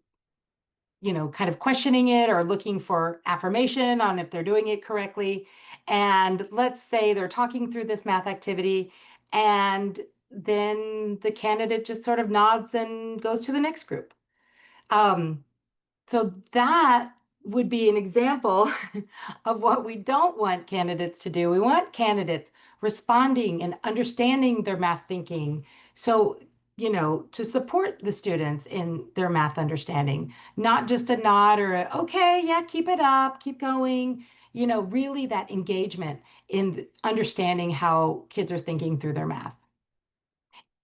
kind of questioning it or looking for affirmation on if they're doing it correctly. And let's say they're talking through this math activity and then the candidate just sort of nods and goes to the next group. So that would be an example of what we don't want candidates to do. We want candidates responding and understanding their math thinking. So to support the students in their math understanding, not just a nod or a, okay, yeah, keep it up, keep going, really that engagement in understanding how kids are thinking through their math.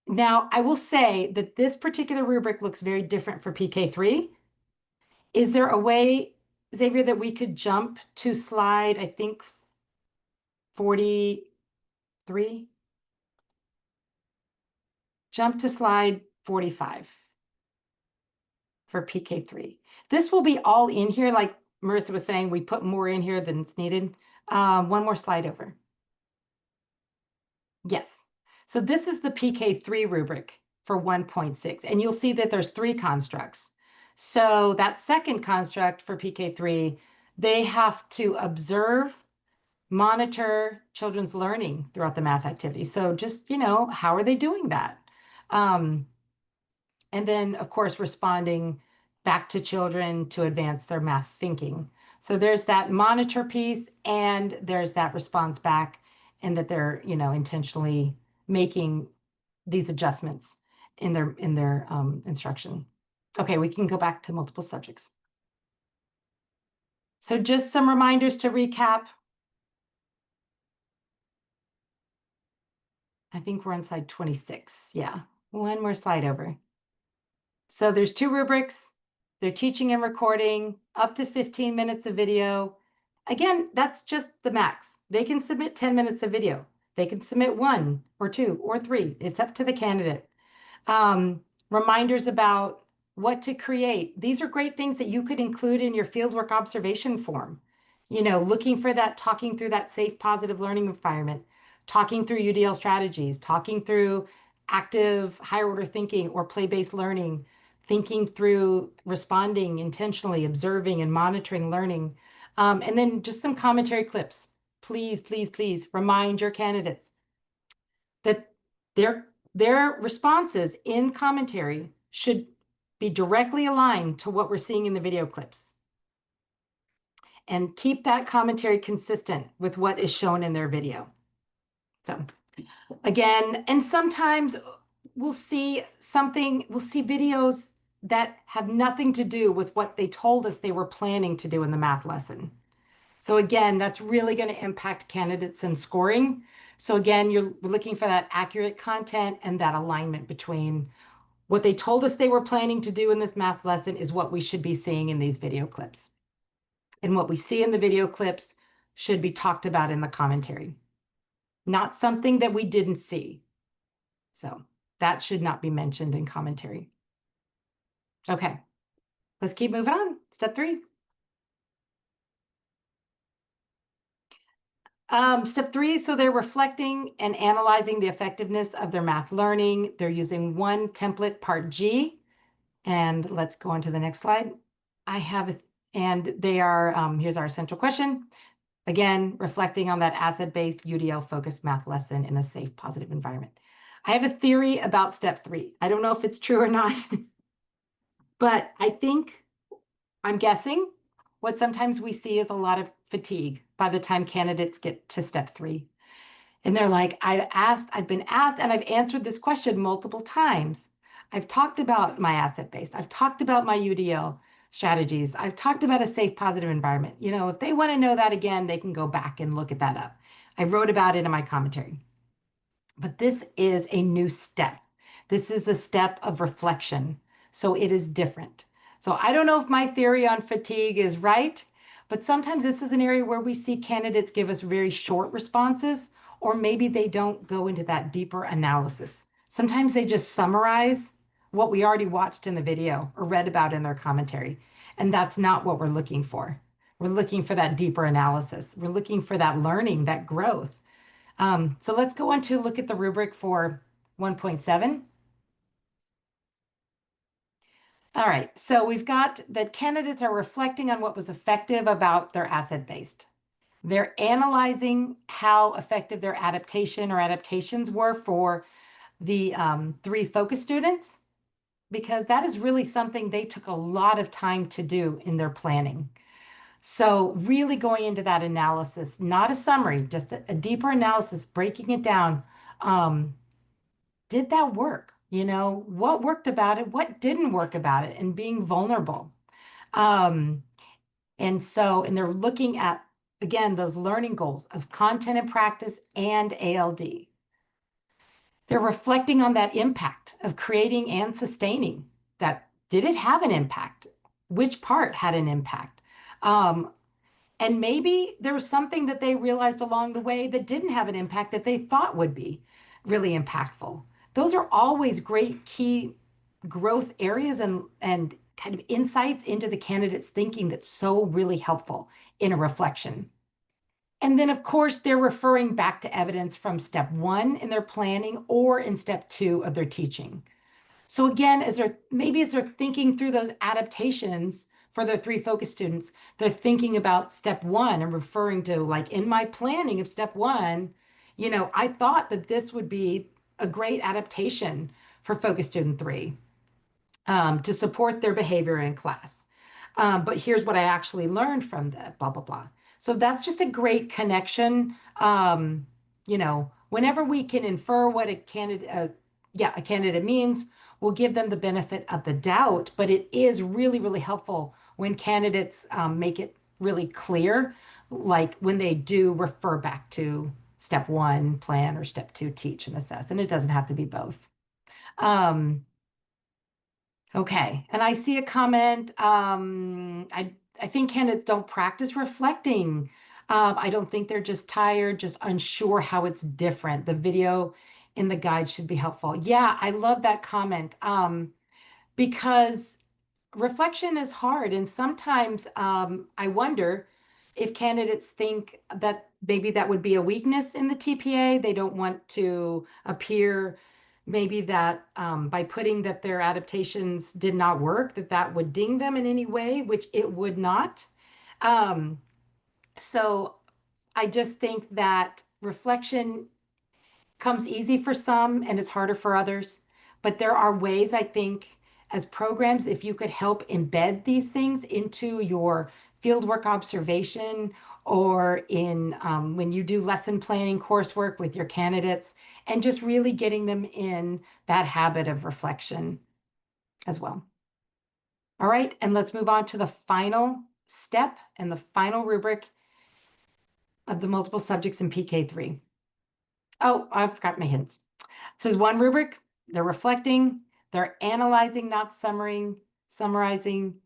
Now, I will say that this particular rubric looks very different for PK-3. Is there a way, Xavier, that we could jump to slide, I think, 43? Jump to slide 45 for PK-3. This will be all in here. Like Marissa was saying, we put more in here than it's needed. One more slide over. Yes. So this is the PK-3 rubric for 1.6. And you'll see that there's 3 constructs. So that second construct for PK-3, they have to observe monitor children's learning throughout the math activity. So just, how are they doing that? And then, of course, responding back to children to advance their math thinking. So there's that monitor piece, and there's that response back, and that they're, intentionally making these adjustments in their instruction. Okay, we can go back to multiple subjects. So just some reminders to recap. I think we're on slide 26. Yeah, one more slide over. So there's 2 rubrics. They're teaching and recording, up to 15 minutes of video. Again, that's just the max. They can submit 10 minutes of video. They can submit 1 or 2 or 3. It's up to the candidate. Reminders about what to create. These are great things that you could include in your fieldwork observation form. Looking for that, talking through that safe, positive learning environment, talking through UDL strategies, talking through active higher order thinking or play-based learning, thinking through responding intentionally, observing and monitoring learning. And then just some commentary clips. Please, please, please remind your candidates that their responses in commentary should be directly aligned to what we're seeing in the video clips. And keep that commentary consistent with what is shown in their video. So again, and sometimes we'll see videos that have nothing to do with what they told us they were planning to do in the math lesson. So again, that's really going to impact candidates and scoring. So again, we're looking for that accurate content and that alignment between what they told us they were planning to do in this math lesson is what we should be seeing in these video clips. And what we see in the video clips should be talked about in the commentary, not something that we didn't see. So that should not be mentioned in commentary. Okay, let's keep moving on. Step 3. Step 3, so they're reflecting and analyzing the effectiveness of their math learning. They're using one template, part G. And let's go on to the next slide. And they are, here's our central question. Again, reflecting on that asset-based UDL-focused math lesson in a safe, positive environment. I have a theory about step 3. I don't know if it's true or not, but I'm guessing what sometimes we see is a lot of fatigue by the time candidates get to step 3. And they're like, I've been asked, and I've answered this question multiple times. I've talked about my asset-based. I've talked about my UDL strategies. I've talked about a safe, positive environment. If they want to know that again, they can go back and look at that up. I wrote about it in my commentary. But this is a new step. This is a step of reflection. So it is different. So I don't know if my theory on fatigue is right, but sometimes this is an area where we see candidates give us very short responses, or maybe they don't go into that deeper analysis. Sometimes they just summarize what we already watched in the video or read about in their commentary. And that's not what we're looking for. We're looking for that deeper analysis. We're looking for that learning, that growth. So let's go on to look at the rubric for 1.7. All right, so we've got that candidates are reflecting on what was effective about their asset-based. They're analyzing how effective their adaptation or adaptations were for the 3 focus students, because that is really something they took a lot of time to do in their planning. So really going into that analysis, not a summary, just a deeper analysis, breaking it down. Did that work? What worked about it? What didn't work about it? And being vulnerable. And they're looking at, again, those learning goals of content and practice and ALD. They're reflecting on that impact of creating and sustaining that. Did it have an impact? Which part had an impact? And maybe there was something that they realized along the way that didn't have an impact that they thought would be really impactful. Those are always great key growth areas and kind of insights into the candidate's thinking that's so really helpful in a reflection. And then, of course, they're referring back to evidence from step 1 in their planning or in step 2 of their teaching. So again, as they're thinking through those adaptations for their 3 focus students, they're thinking about step 1 and referring to, like, in my planning of step 1, you know, I thought that this would be a great adaptation for focus student 3 to support their behavior in class. But here's what I actually learned from the blah, blah, blah. So that's just a great connection. You know, whenever we can infer what a candidate means, we'll give them the benefit of the doubt, but it is really, really helpful when candidates make it really clear, like when they do refer back to step 1, plan, or step 2, teach and assess, and it doesn't have to be both. Okay, and I see a comment. I think candidates don't practice reflecting. I don't think they're just tired, just unsure how it's different. The video in the guide should be helpful. Yeah, I love that comment because reflection is hard, and sometimes I wonder if candidates think that maybe that would be a weakness in the TPA. They don't want to appear maybe that by putting that their adaptations did not work, that would ding them in any way, which it would not. So I just think that reflection comes easy for some and it's harder for others. But there are ways, I think, as programs, if you could help embed these things into your fieldwork observation or in when you do lesson planning coursework with your candidates, and just really getting them in that habit of reflection as well. All right, and let's move on to the final step and the final rubric of the multiple subjects in PK-3. Oh, I forgot my hints. It says 1 rubric, they're reflecting, they're analyzing, not summarizing,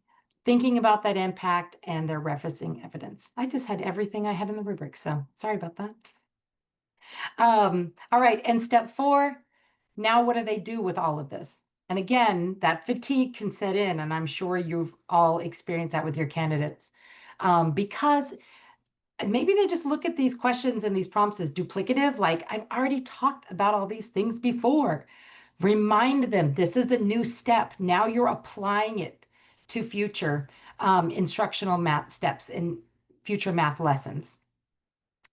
thinking about that impact, and they're referencing evidence. I just had everything I had in the rubric, so sorry about that. All right, and step 4, now what do they do with all of this? And again, that fatigue can set in, and I'm sure you've all experienced that with your candidates, because maybe they just look at these questions and these prompts as duplicative, like I've already talked about all these things before. Remind them this is a new step. Now you're applying it to future instructional math steps in future math lessons.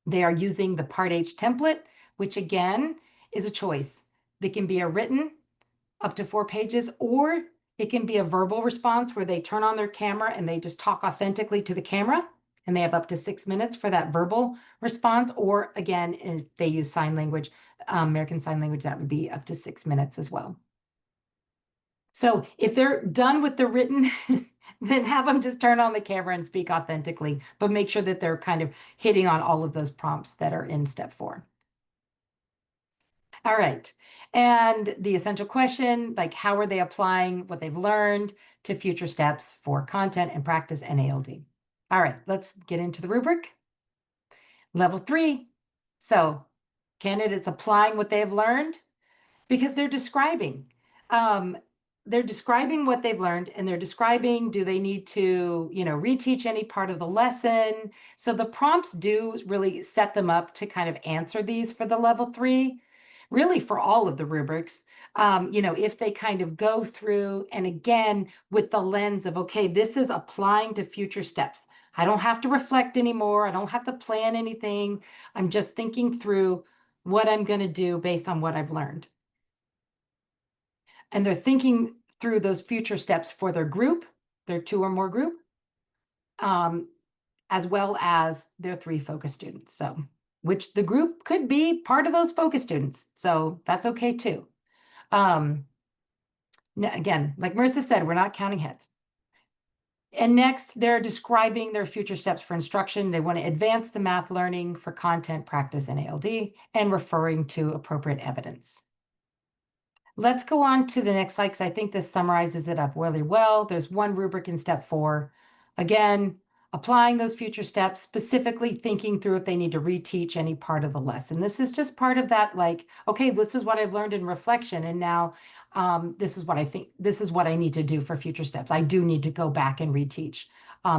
They are using the Part H template, which again is a choice. They can be a written up to 4 pages, or it can be a verbal response where they turn on their camera and they just talk authentically to the camera, and they have up to 6 minutes for that verbal response. Or again, if they use sign language, American Sign Language, that would be up to 6 minutes as well. So if they're done with the written, then have them just turn on the camera and speak authentically, but make sure that they're kind of hitting on all of those prompts that are in step 4. All right, and the essential question, like how are they applying what they've learned to future steps for content and practice and ALD? All right, let's get into the rubric. Level 3. So candidates applying what they've learned because they're describing. They're describing what they've learned, and they're describing, do they need to, you know, reteach any part of the lesson? So the prompts do really set them up to kind of answer these for the level 3, really for all of the rubrics. You know, if they kind of go through, and again, with the lens of, okay, this is applying to future steps. I don't have to reflect anymore. I don't have to plan anything. I'm just thinking through what I'm going to do based on what I've learned. And they're thinking through those future steps for their group, their 2 or more group, as well as their 3 focus students. So, which the group could be part of those focus students. So that's okay too. Again, like Marissa said, we're not counting heads. And next, they're describing their future steps for instruction. They want to advance the math learning for content, practice, and ALD, and referring to appropriate evidence. Let's go on to the next slide, because I think this summarizes it up really well. There's 1 rubric in step 4. Again, applying those future steps, specifically thinking through if they need to reteach any part of the lesson. This is just part of that, like, okay, this is what I've learned in reflection, and now this is what I think, this is what I need to do for future steps. I do need to go back and reteach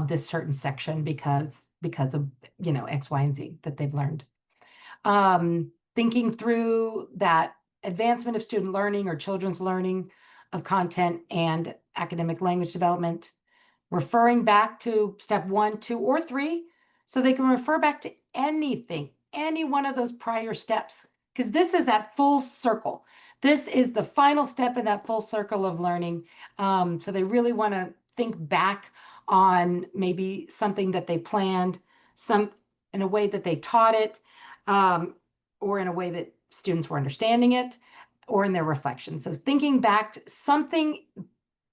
this certain section because of, you know, X, Y, and Z that they've learned. Thinking through that advancement of student learning or children's learning of content and academic language development, referring back to step 1, 2, or 3, so they can refer back to anything, any one of those prior steps, because this is that full circle. This is the final step in that full circle of learning. So they really want to think back on maybe something that they planned, some in a way that they taught it, or in a way that students were understanding it, or in their reflection. So thinking back, something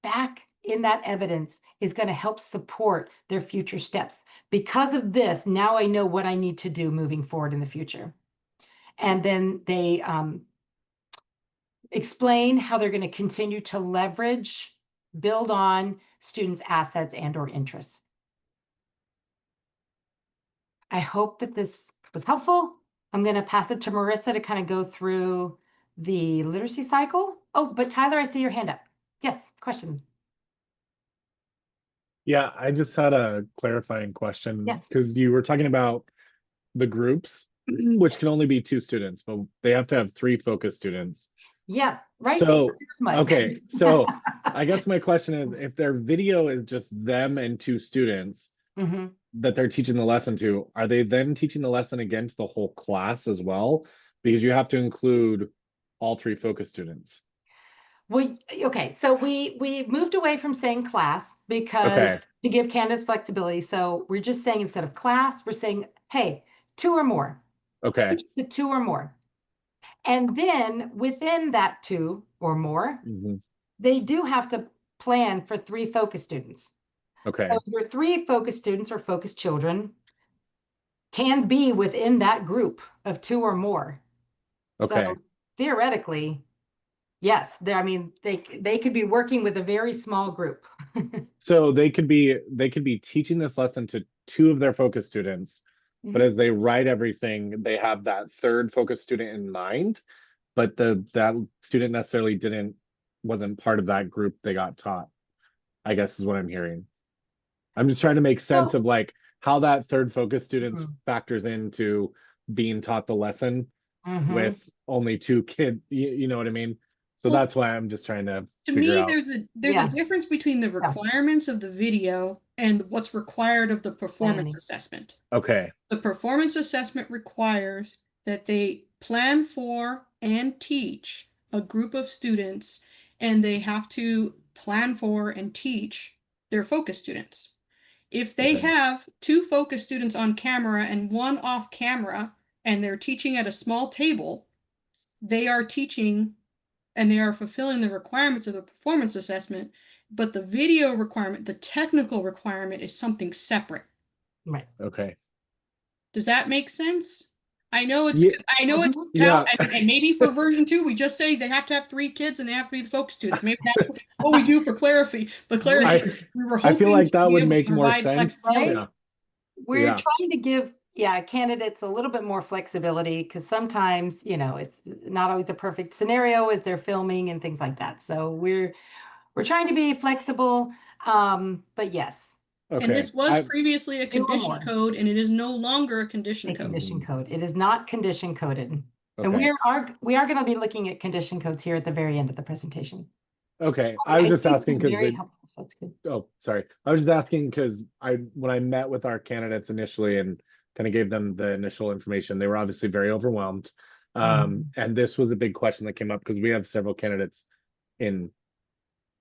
back in that evidence is going to help support their future steps. Because of this, now I know what I need to do moving forward in the future. And then they explain how they're going to continue to leverage, build on students' assets and or interests. I hope that this was helpful. I'm going to pass it to Marissa to kind of go through the literacy cycle. Oh, but Tyler, I see your hand up. Yes, question. Yeah, I just had a clarifying question Yes. because you were talking about the groups, which can only be 2 students, but they have to have 3 focus students. Yeah, right. So, okay, so I guess my question is, if their video is just them and 2 students Mhm. that they're teaching the lesson to, are they then teaching the lesson again to the whole class as well? Because you have to include all 3 focus students. Okay, so we moved away from saying class because Okay. to give candidates flexibility. So we're just saying instead of class, we're saying, hey, 2 or more. Okay. Teach the 2 or more. And then within that 2 or more, Mhm. they do have to plan for 3 focus students. Okay. So your 3 focus students or focus children can be within that group of 2 or more. Okay. So theoretically, yes, I mean, they could be working with a very small group. So they could be teaching this lesson to 2 of their focus students, but as they write everything, they have that 3rd focus student in mind, but that student necessarily wasn't part of that group they got taught, I guess is what I'm hearing. I'm just trying to make sense of like how that 3rd focus student factors into being taught the lesson with only 2 kids, you know what I mean? So Well, that's why I'm just trying to To figure me, out. there's a difference between the requirements of the video and what's required of the performance assessment. Okay. The performance assessment requires that they plan for and teach a group of students, and they have to plan for and teach their focus students. If they Okay. have 2 focus students on camera and 1 off camera, and they're teaching at a small table, they are teaching and they are fulfilling the requirements of the performance assessment, but the video requirement, the technical requirement, is something separate. Right. Okay. Does that make sense? I know it's Yeah. Cal, Yeah. and maybe for version 2, we just say they have to have 3 kids and they have to be the focus students. Maybe that's what we do for clarity. But clarity, we were I feel hoping like to that be would able to make more provide sense. flexibility. Yeah. We're Yeah. trying to give candidates a little bit more flexibility because sometimes, it's not always a perfect scenario as they're filming and things like that. So we're trying to be flexible. But yes, And Okay. this was previously a 2 or condition more. code, and it is no longer a condition a code. condition code. It is not condition coded. And Okay. we are going to be looking at condition codes here at the very end of the presentation. Okay. I was just think asking they're because very helpful, so that's good. oh, sorry. I was just asking because when I met with our candidates initially and kind of gave them the initial information, they were obviously very overwhelmed. And this was a big question that came up because we have several candidates in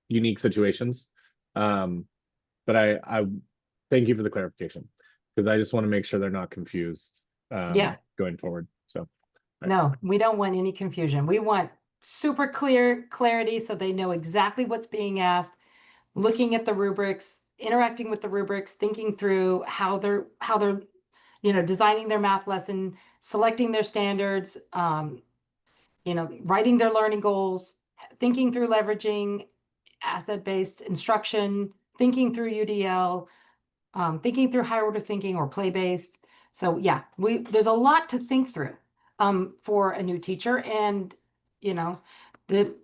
unique situations. But I thank you for the clarification because I just want to make sure they're not confused going forward. So No, we don't want any confusion. We want super clear clarity so they know exactly what's being asked, looking at the rubrics, interacting with the rubrics, thinking through how they're designing their math lesson, selecting their standards, writing their learning goals, thinking through leveraging asset-based instruction, thinking through UDL, thinking through higher order thinking or play-based. So yeah, there's a lot to think through for a new teacher. And,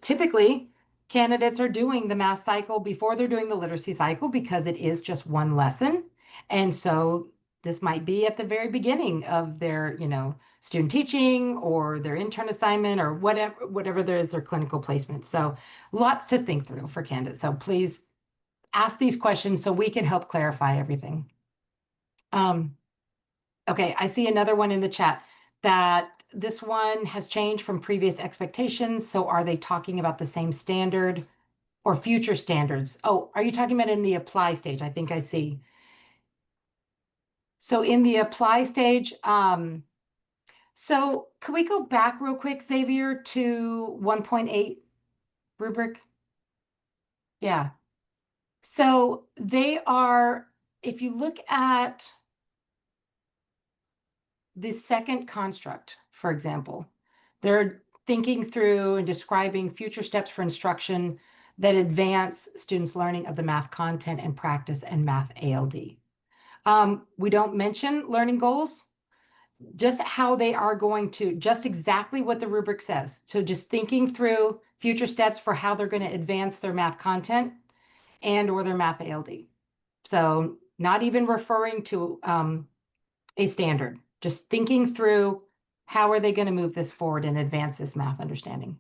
typically candidates are doing the math cycle before they're doing the literacy cycle because it is just one lesson. And so this might be at the very beginning of their, student teaching or their intern assignment or whatever there is their clinical placement. So lots to think through for candidates. So please ask these questions so we can help clarify everything. Okay, I see another one in the chat that this one has changed from previous expectations. So are they talking about the same standard or future standards? Oh, are you talking about in the apply stage? I think I see. So in the apply stage, so can we go back real quick, Xavier, to 1.8 rubric? Yeah. So they are, if you look at the second construct, for example, they're thinking through and describing future steps for instruction that advance students' learning of the math content and practice and math ALD. We don't mention learning goals, just how they are going to, just exactly what the rubric says. So just thinking through future steps for how they're going to advance their math content and or their math ALD. So not even referring to a standard, just thinking through how are they going to move this forward and advance this math understanding.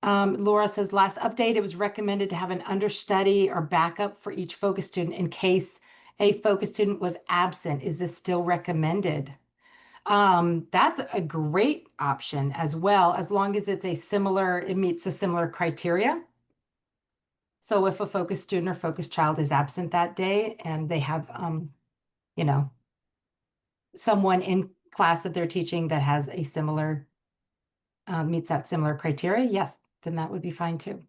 Laura says, last update, it was recommended to have an understudy or backup for each focus student in case a focus student was absent. Is this still recommended? That's a great option as well, as long as it's it meets a similar criteria. So if a focus student or focus child is absent that day and they have, you know, someone in class that they're teaching that has a similar, meets that similar criteria, yes, then that would be fine too.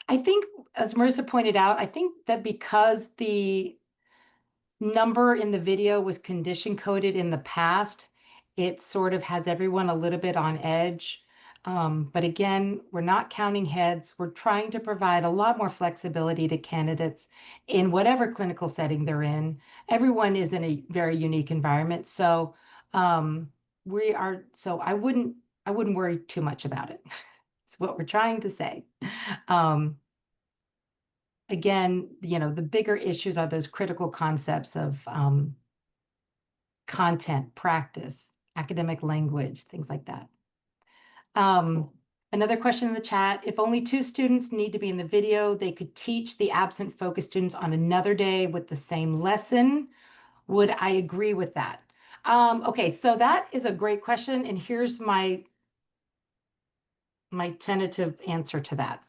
I think, as Marissa pointed out, I think that because the number in the video was condition coded in the past, it sort of has everyone a little bit on edge. But again, we're not counting heads. We're trying to provide a lot more flexibility to candidates in whatever clinical setting they're in. Everyone is in a very unique environment. So I wouldn't worry too much about it. It's what we're trying to say. Again, the bigger issues are those critical concepts of content, practice, academic language, things like that. Another question in the chat, if only 2 students need to be in the video, they could teach the absent focus students on another day with the same lesson. Would I agree with that? Okay, so that is a great question. And here's my tentative answer to that.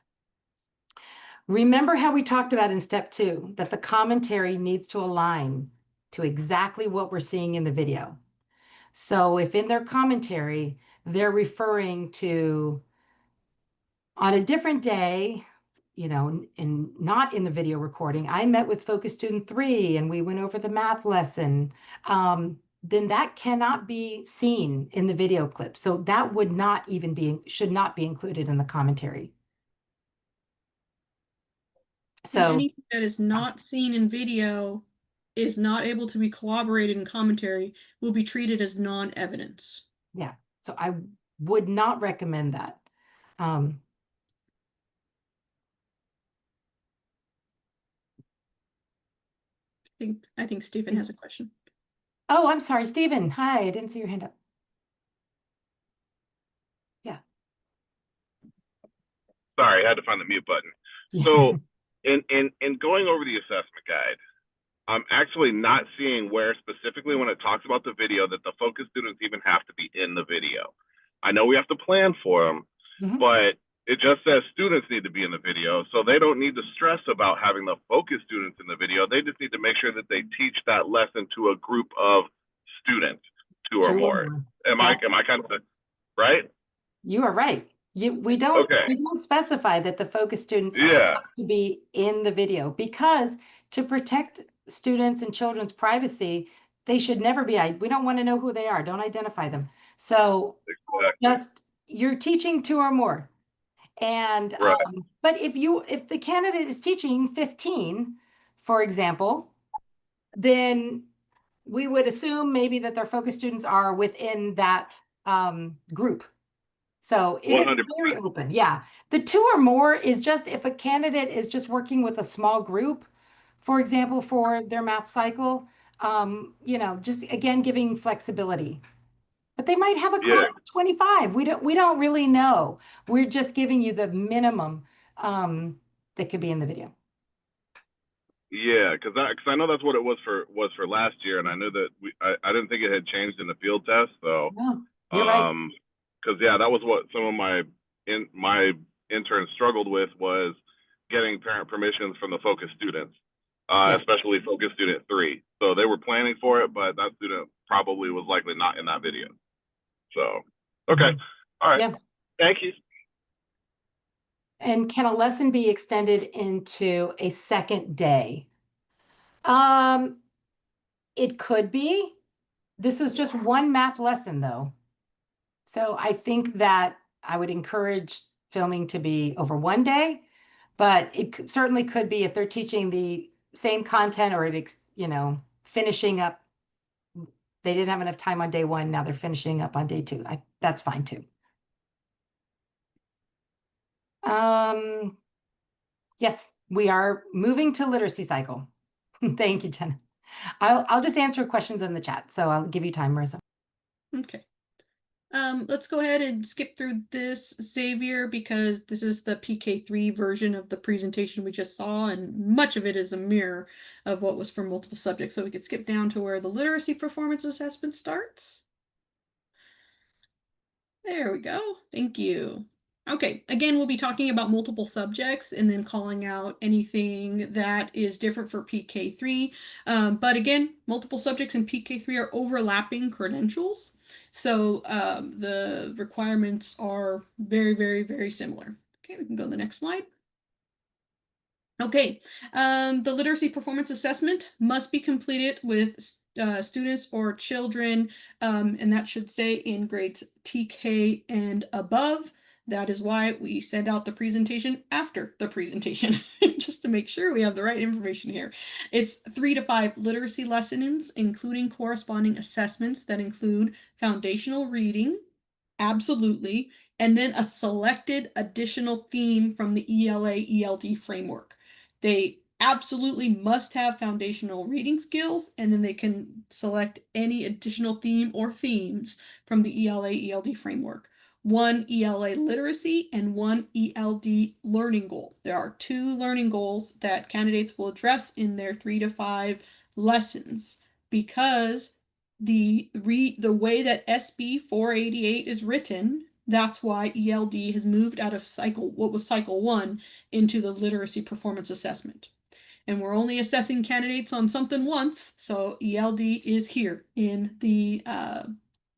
Remember how we talked about in step 2, that the commentary needs to align to exactly what we're seeing in the video. So if in their commentary, they're referring to on a different day, and not in the video recording, I met with focus student 3 and we went over the math lesson, then that cannot be seen in the video clip. So that should not be included in the commentary. So anything that is not seen in video is not able to be corroborated in commentary will be treated as non-evidence. Yeah, so I would not recommend that. I think Stephen has a question. Oh, I'm sorry, Stephen. Hi, I didn't see your hand up. Yeah. Sorry, I had to find the mute button. So in going over the assessment guide, I'm actually not seeing where specifically when it talks about the video that the focus students even have to be in the video. I know we have to plan for them, but it just says students need to be in the video. So they don't need to stress about having the focus students in the video. They just need to make sure that they teach that lesson to a group of students, 2 or more. Am I kind of right? You are right. We don't specify that the focus students have to be in the video, because to protect students and children's privacy, they should never be. We don't want to know who they are. Don't identify them. So just you're teaching 2 or more. And but if the candidate is teaching 15, for example, then we would assume maybe that their focus students are within that group. So it 100%. Is very open. Yeah. The 2 or more is just if a candidate is just working with a small group, for example, for their math cycle, just again, giving flexibility. But they might have a Yeah. class of 25. We don't really know. We're just giving you the minimum that could be in the video. Yeah, because I know that's what it was for last year, and I knew that I didn't think it had changed in the field test, so No, you're right. because yeah, that was what some of my interns struggled with, was getting parent permissions from the focus students, Yeah. especially focus student 3. So they were planning for it, but that student probably was likely not in that video. So okay, all right, Yeah. thank you. And can a lesson be extended into a second day? It could be. This is just one math lesson though. So I think that I would encourage filming to be over one day, but it certainly could be if they're teaching the same content, or finishing up. They didn't have enough time on day 1. Now they're finishing up on day 2. That's fine too. Yes, we are moving to literacy cycle. Thank you, Jenna. I'll just answer questions in the chat, so I'll give you time, Marissa. Okay. Let's go ahead and skip through this, Xavier, because this is the PK-3 version of the presentation we just saw, and much of it is a mirror of what was for multiple subjects. So we could skip down to where the literacy performance assessment starts. There we go. Thank you. Okay, again, we'll be talking about multiple subjects and then calling out anything that is different for PK-3. But again, multiple subjects in PK-3 are overlapping credentials. So the requirements are very, very, very similar. Okay, we can go to the next slide. Okay, the literacy performance assessment must be completed with students or children, and that should say in grades TK and above. That is why we send out the presentation after the presentation, just to make sure we have the right information here. It's 3 to 5 literacy lessons, including corresponding assessments that include foundational reading, absolutely, and then a selected additional theme from the ELA-ELD framework. They absolutely must have foundational reading skills, and then they can select any additional theme or themes from the ELA-ELD framework. 1 ELA literacy and 1 ELD learning goal. There are 2 learning goals that candidates will address in their 3 to 5 lessons, because the way that SB 488 is written, that's why ELD has moved out of what was cycle 1 into the literacy performance assessment. And we're only assessing candidates on something once, so ELD is here in the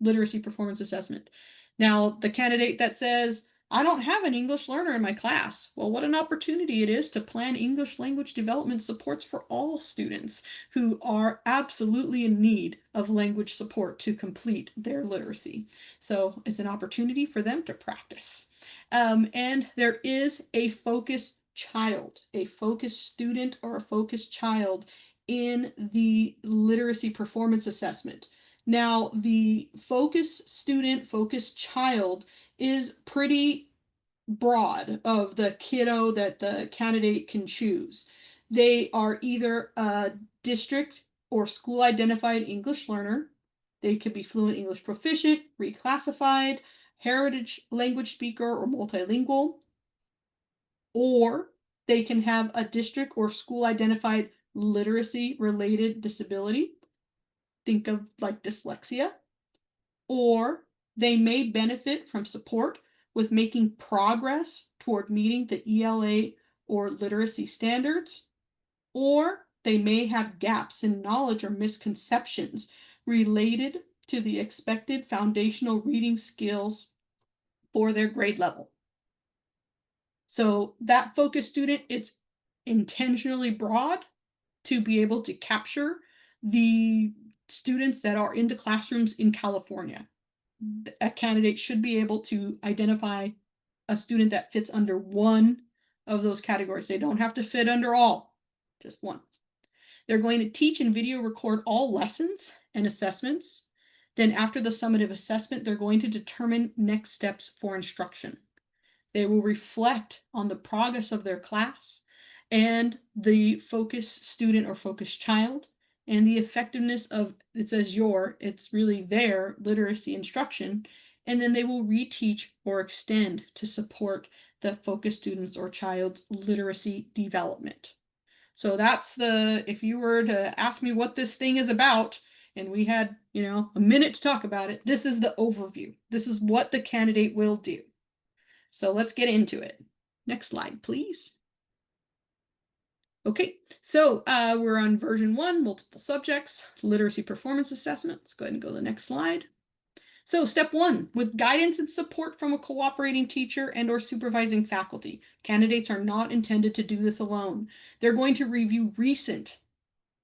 literacy performance assessment. Now, the candidate that says, I don't have an English learner in my class. Well, what an opportunity it is to plan English language development supports for all students who are absolutely in need of language support to complete their literacy. So it's an opportunity for them to practice. And there is a focus child, a focused student or a focused child in the literacy performance assessment. Now, the focus student, focus child is pretty broad of the kiddo that the candidate can choose. They are either a district or school identified English learner. They could be fluent English proficient, reclassified, heritage language speaker, or multilingual. Or they can have a district or school identified literacy related disability. Think of like dyslexia. Or they may benefit from support with making progress toward meeting the ELA or literacy standards. Or they may have gaps in knowledge or misconceptions related to the expected foundational reading skills for their grade level. So that focus student, it's intentionally broad to be able to capture the students that are in the classrooms in California. A candidate should be able to identify a student that fits under one of those categories. They don't have to fit under all, just one. They're going to teach and video record all lessons and assessments. Then after the summative assessment, they're going to determine next steps for instruction. They will reflect on the progress of their class and the focus student or focus child, and the effectiveness of, it says it's really their literacy instruction, and then they will reteach or extend to support the focus students or child's literacy development. So that's if you were to ask me what this thing is about, and we had, a minute to talk about it, this is the overview. This is what the candidate will do. So let's get into it. Next slide, please. Okay, so we're on version 1, multiple subjects, literacy performance assessment. Let's go ahead and go to the next slide. So step 1, with guidance and support from a cooperating teacher and or supervising faculty. Candidates are not intended to do this alone. They're going to review recent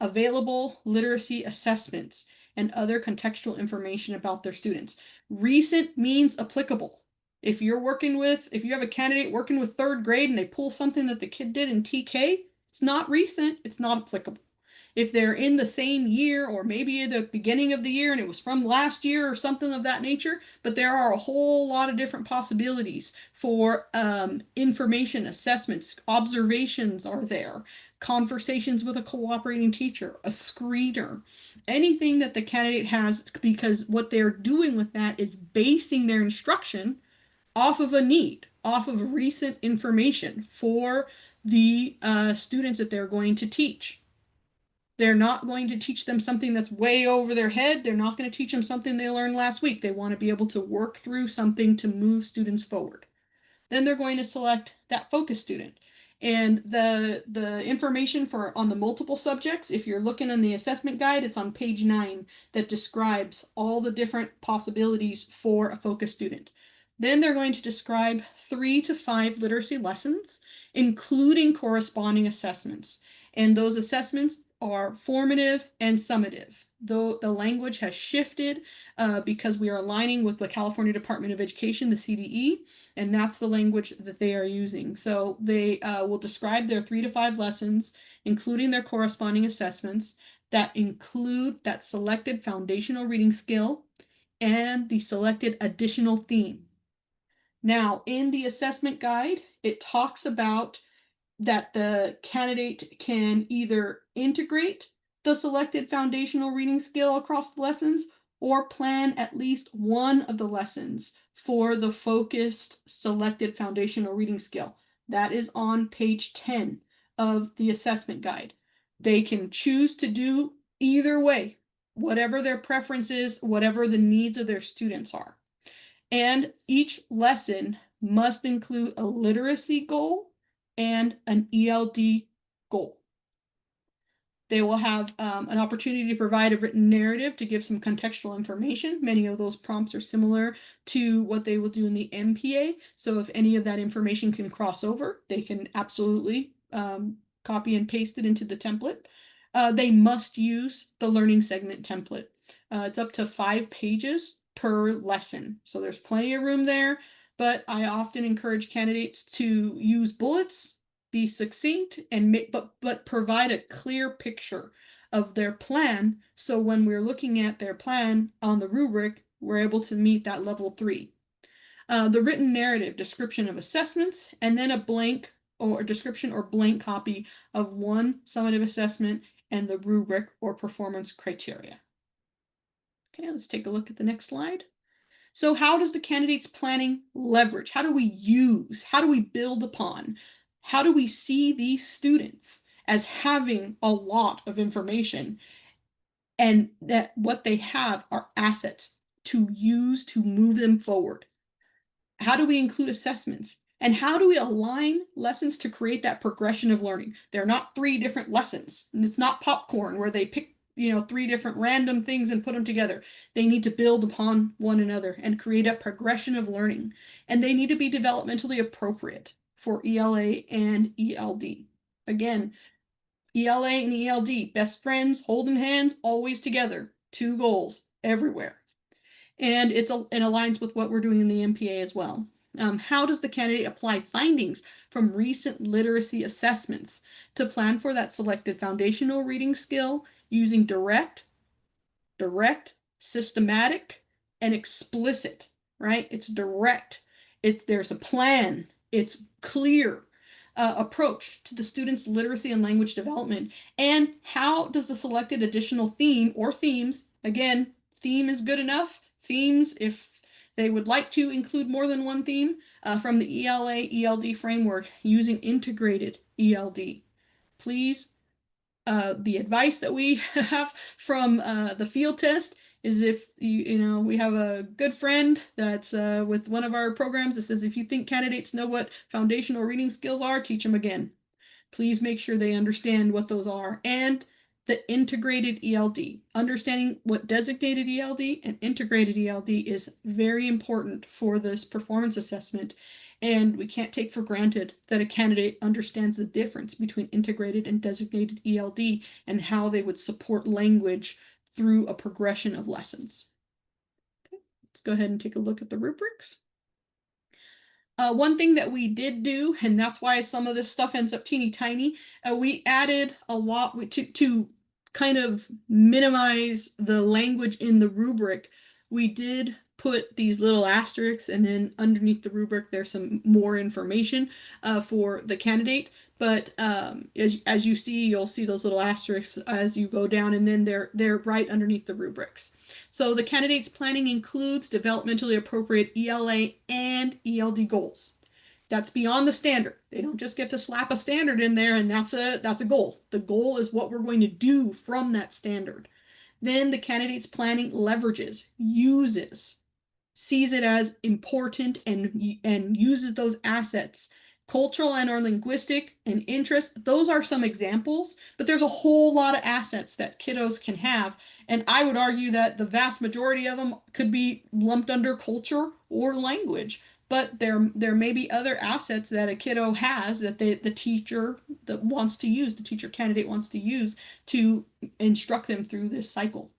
available literacy assessments and other contextual information about their students. Recent means applicable. If you have a candidate working with 3rd grade and they pull something that the kid did in TK, it's not recent, it's not applicable. If they're in the same year or maybe at the beginning of the year and it was from last year or something of that nature, but there are a whole lot of different possibilities for information assessments. Observations are there, conversations with a cooperating teacher, a screener, anything that the candidate has, because what they're doing with that is basing their instruction off of a need, off of recent information for the students that they're going to teach. They're not going to teach them something that's way over their head. They're not going to teach them something they learned last week. They want to be able to work through something to move students forward. Then they're going to select that focus student. And the information on the multiple subjects, if you're looking in the assessment guide, it's on page 9 that describes all the different possibilities for a focus student. Then they're going to describe 3 to 5 literacy lessons, including corresponding assessments. And those assessments are formative and summative. Though the language has shifted because we are aligning with the California Department of Education, the CDE, and that's the language that they are using. So they will describe their 3 to 5 lessons, including their corresponding assessments that include that selected foundational reading skill and the selected additional theme. Now, in the assessment guide, it talks about that the candidate can either integrate the selected foundational reading skill across the lessons or plan at least one of the lessons for the focused selected foundational reading skill. That is on page 10 of the assessment guide. They can choose to do either way, whatever their preference is, whatever the needs of their students are. And each lesson must include a literacy goal and an ELD goal. They will have an opportunity to provide a written narrative to give some contextual information. Many of those prompts are similar to what they will do in the MPA. So if any of that information can cross over, they can absolutely copy and paste it into the template. They must use the learning segment template. It's up to 5 pages per lesson. So there's plenty of room there, but I often encourage candidates to use bullets, be succinct, and but provide a clear picture of their plan. So when we're looking at their plan on the rubric, we're able to meet that level 3. The written narrative, description of assessments, and then a blank or description or blank copy of one summative assessment and the rubric or performance criteria. Okay, let's take a look at the next slide. So how does the candidate's planning leverage? How do we use? How do we build upon? How do we see these students as having a lot of information and that what they have are assets to use to move them forward? How do we include assessments? And how do we align lessons to create that progression of learning? They're not 3 different lessons. And it's not popcorn where they pick 3 different random things and put them together. They need to build upon one another and create a progression of learning. And they need to be developmentally appropriate for ELA and ELD. Again, ELA and ELD, best friends, holding hands, always together. 2 goals everywhere. And it aligns with what we're doing in the MPA as well. How does the candidate apply findings from recent literacy assessments to plan for that selected foundational reading skill using direct, systematic, and explicit, right? It's direct. There's a plan. It's clear. approach to the student's literacy and language development? And how does the selected additional theme or themes, again, theme is good enough, themes, if they would like to include more than one theme, from the ELA ELD framework using integrated ELD. Please, the advice that we have from the field test is, if we have a good friend that's with one of our programs that says, if you think candidates know what foundational reading skills are, teach them again. Please make sure they understand what those are. And the integrated ELD, understanding what designated ELD and integrated ELD is very important for this performance assessment. And we can't take for granted that a candidate understands the difference between integrated and designated ELD and how they would support language through a progression of lessons. Okay, let's go ahead and take a look at the rubrics. One thing that we did do, and that's why some of this stuff ends up teeny tiny, we added a lot to kind of minimize the language in the rubric. We did put these little asterisks, and then underneath the rubric there's some more information for the candidate. But as you see, you'll see those little asterisks as you go down, and then they're right underneath the rubrics. So the candidate's planning includes developmentally appropriate ELA and ELD goals. That's beyond the standard. They don't just get to slap a standard in there and that's a goal. The goal is what we're going to do from that standard. Then the candidate's planning leverages, uses, sees it as important, and uses those assets. Cultural and or linguistic and interest, those are some examples, but there's a whole lot of assets that kiddos can have. And I would argue that the vast majority of them could be lumped under culture or language. But there may be other assets that a kiddo has that the teacher that wants to use, the teacher candidate wants to use to instruct them through this cycle.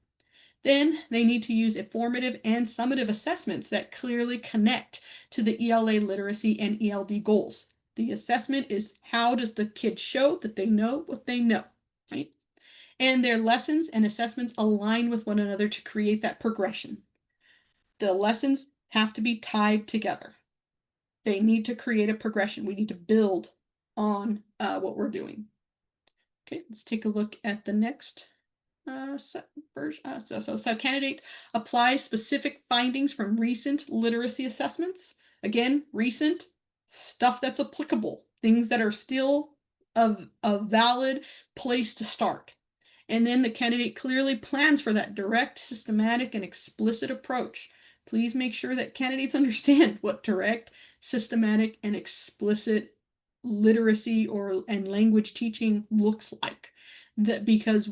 Then they need to use formative and summative assessments that clearly connect to the ELA literacy and ELD goals. The assessment is, how does the kid show that they know what they know, right? And their lessons and assessments align with one another to create that progression. The lessons have to be tied together. They need to create a progression. We need to build on what we're doing. Okay, let's take a look at the next version. So candidate applies specific findings from recent literacy assessments. Again, recent stuff that's applicable, things that are still a valid place to start. And then the candidate clearly plans for that direct, systematic, and explicit approach. Please make sure that candidates understand what direct, systematic, and explicit literacy and language teaching looks like. That because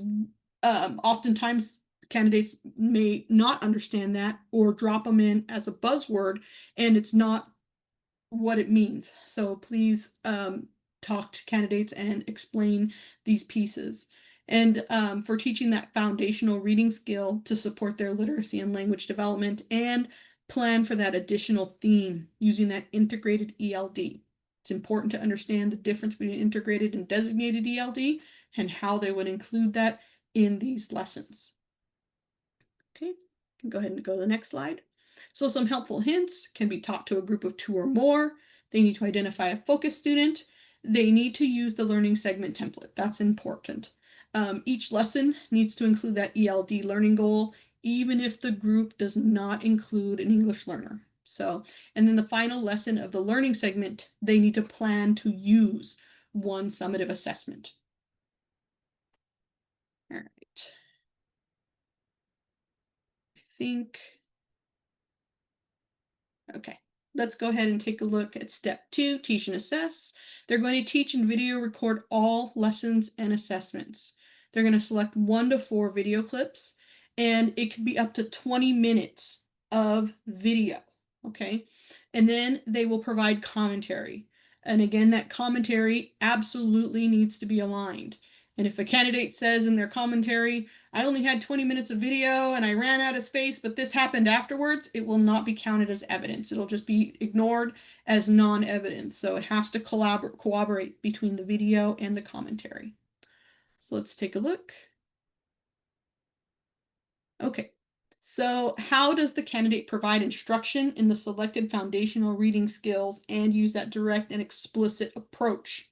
oftentimes candidates may not understand that or drop them in as a buzzword, and it's not what it means. So please talk to candidates and explain these pieces. And for teaching that foundational reading skill to support their literacy and language development, and plan for that additional theme using that integrated ELD. It's important to understand the difference between integrated and designated ELD and how they would include that in these lessons. Okay, go ahead and go to the next slide. So some helpful hints: can be taught to a group of 2 or more. They need to identify a focus student. They need to use the learning segment template. That's important. Each lesson needs to include that ELD learning goal, even if the group does not include an English learner. So, and then the final lesson of the learning segment, they need to plan to use one summative assessment. All right. I think, okay, let's go ahead and take a look at step 2, teach and assess. They're going to teach and video record all lessons and assessments. They're going to select 1 to 4 video clips, and it could be up to 20 minutes of video, okay? And then they will provide commentary. And again, that commentary absolutely needs to be aligned. And if a candidate says in their commentary, I only had 20 minutes of video and I ran out of space, but this happened afterwards, it will not be counted as evidence. It'll just be ignored as non-evidence. So it has to cooperate between the video and the commentary. So let's take a look. Okay, so how does the candidate provide instruction in the selected foundational reading skills and use that direct and explicit approach?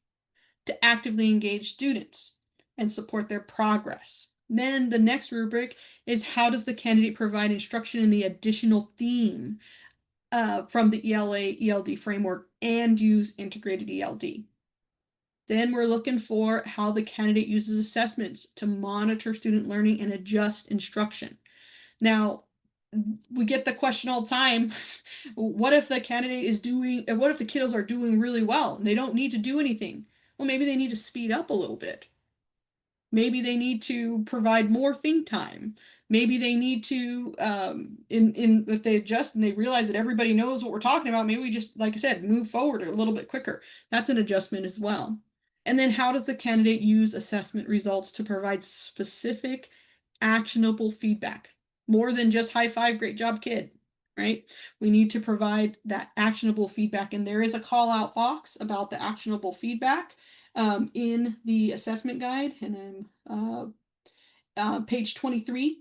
to actively engage students and support their progress. Then the next rubric is how does the candidate provide instruction in the additional theme from the ELA-ELD framework and use integrated ELD. Then we're looking for how the candidate uses assessments to monitor student learning and adjust instruction. Now, we get the question all the time, what if the candidate is doing, what if the kiddos are doing really well and they don't need to do anything? Well, maybe they need to speed up a little bit. Maybe they need to provide more think time. Maybe they need to, if they adjust and they realize that everybody knows what we're talking about, maybe we just, like I said, move forward a little bit quicker. That's an adjustment as well. And then how does the candidate use assessment results to provide specific, actionable feedback? More than just high five, great job, kid, right? We need to provide that actionable feedback. And there is a call out box about the actionable feedback in the assessment guide, and page 23.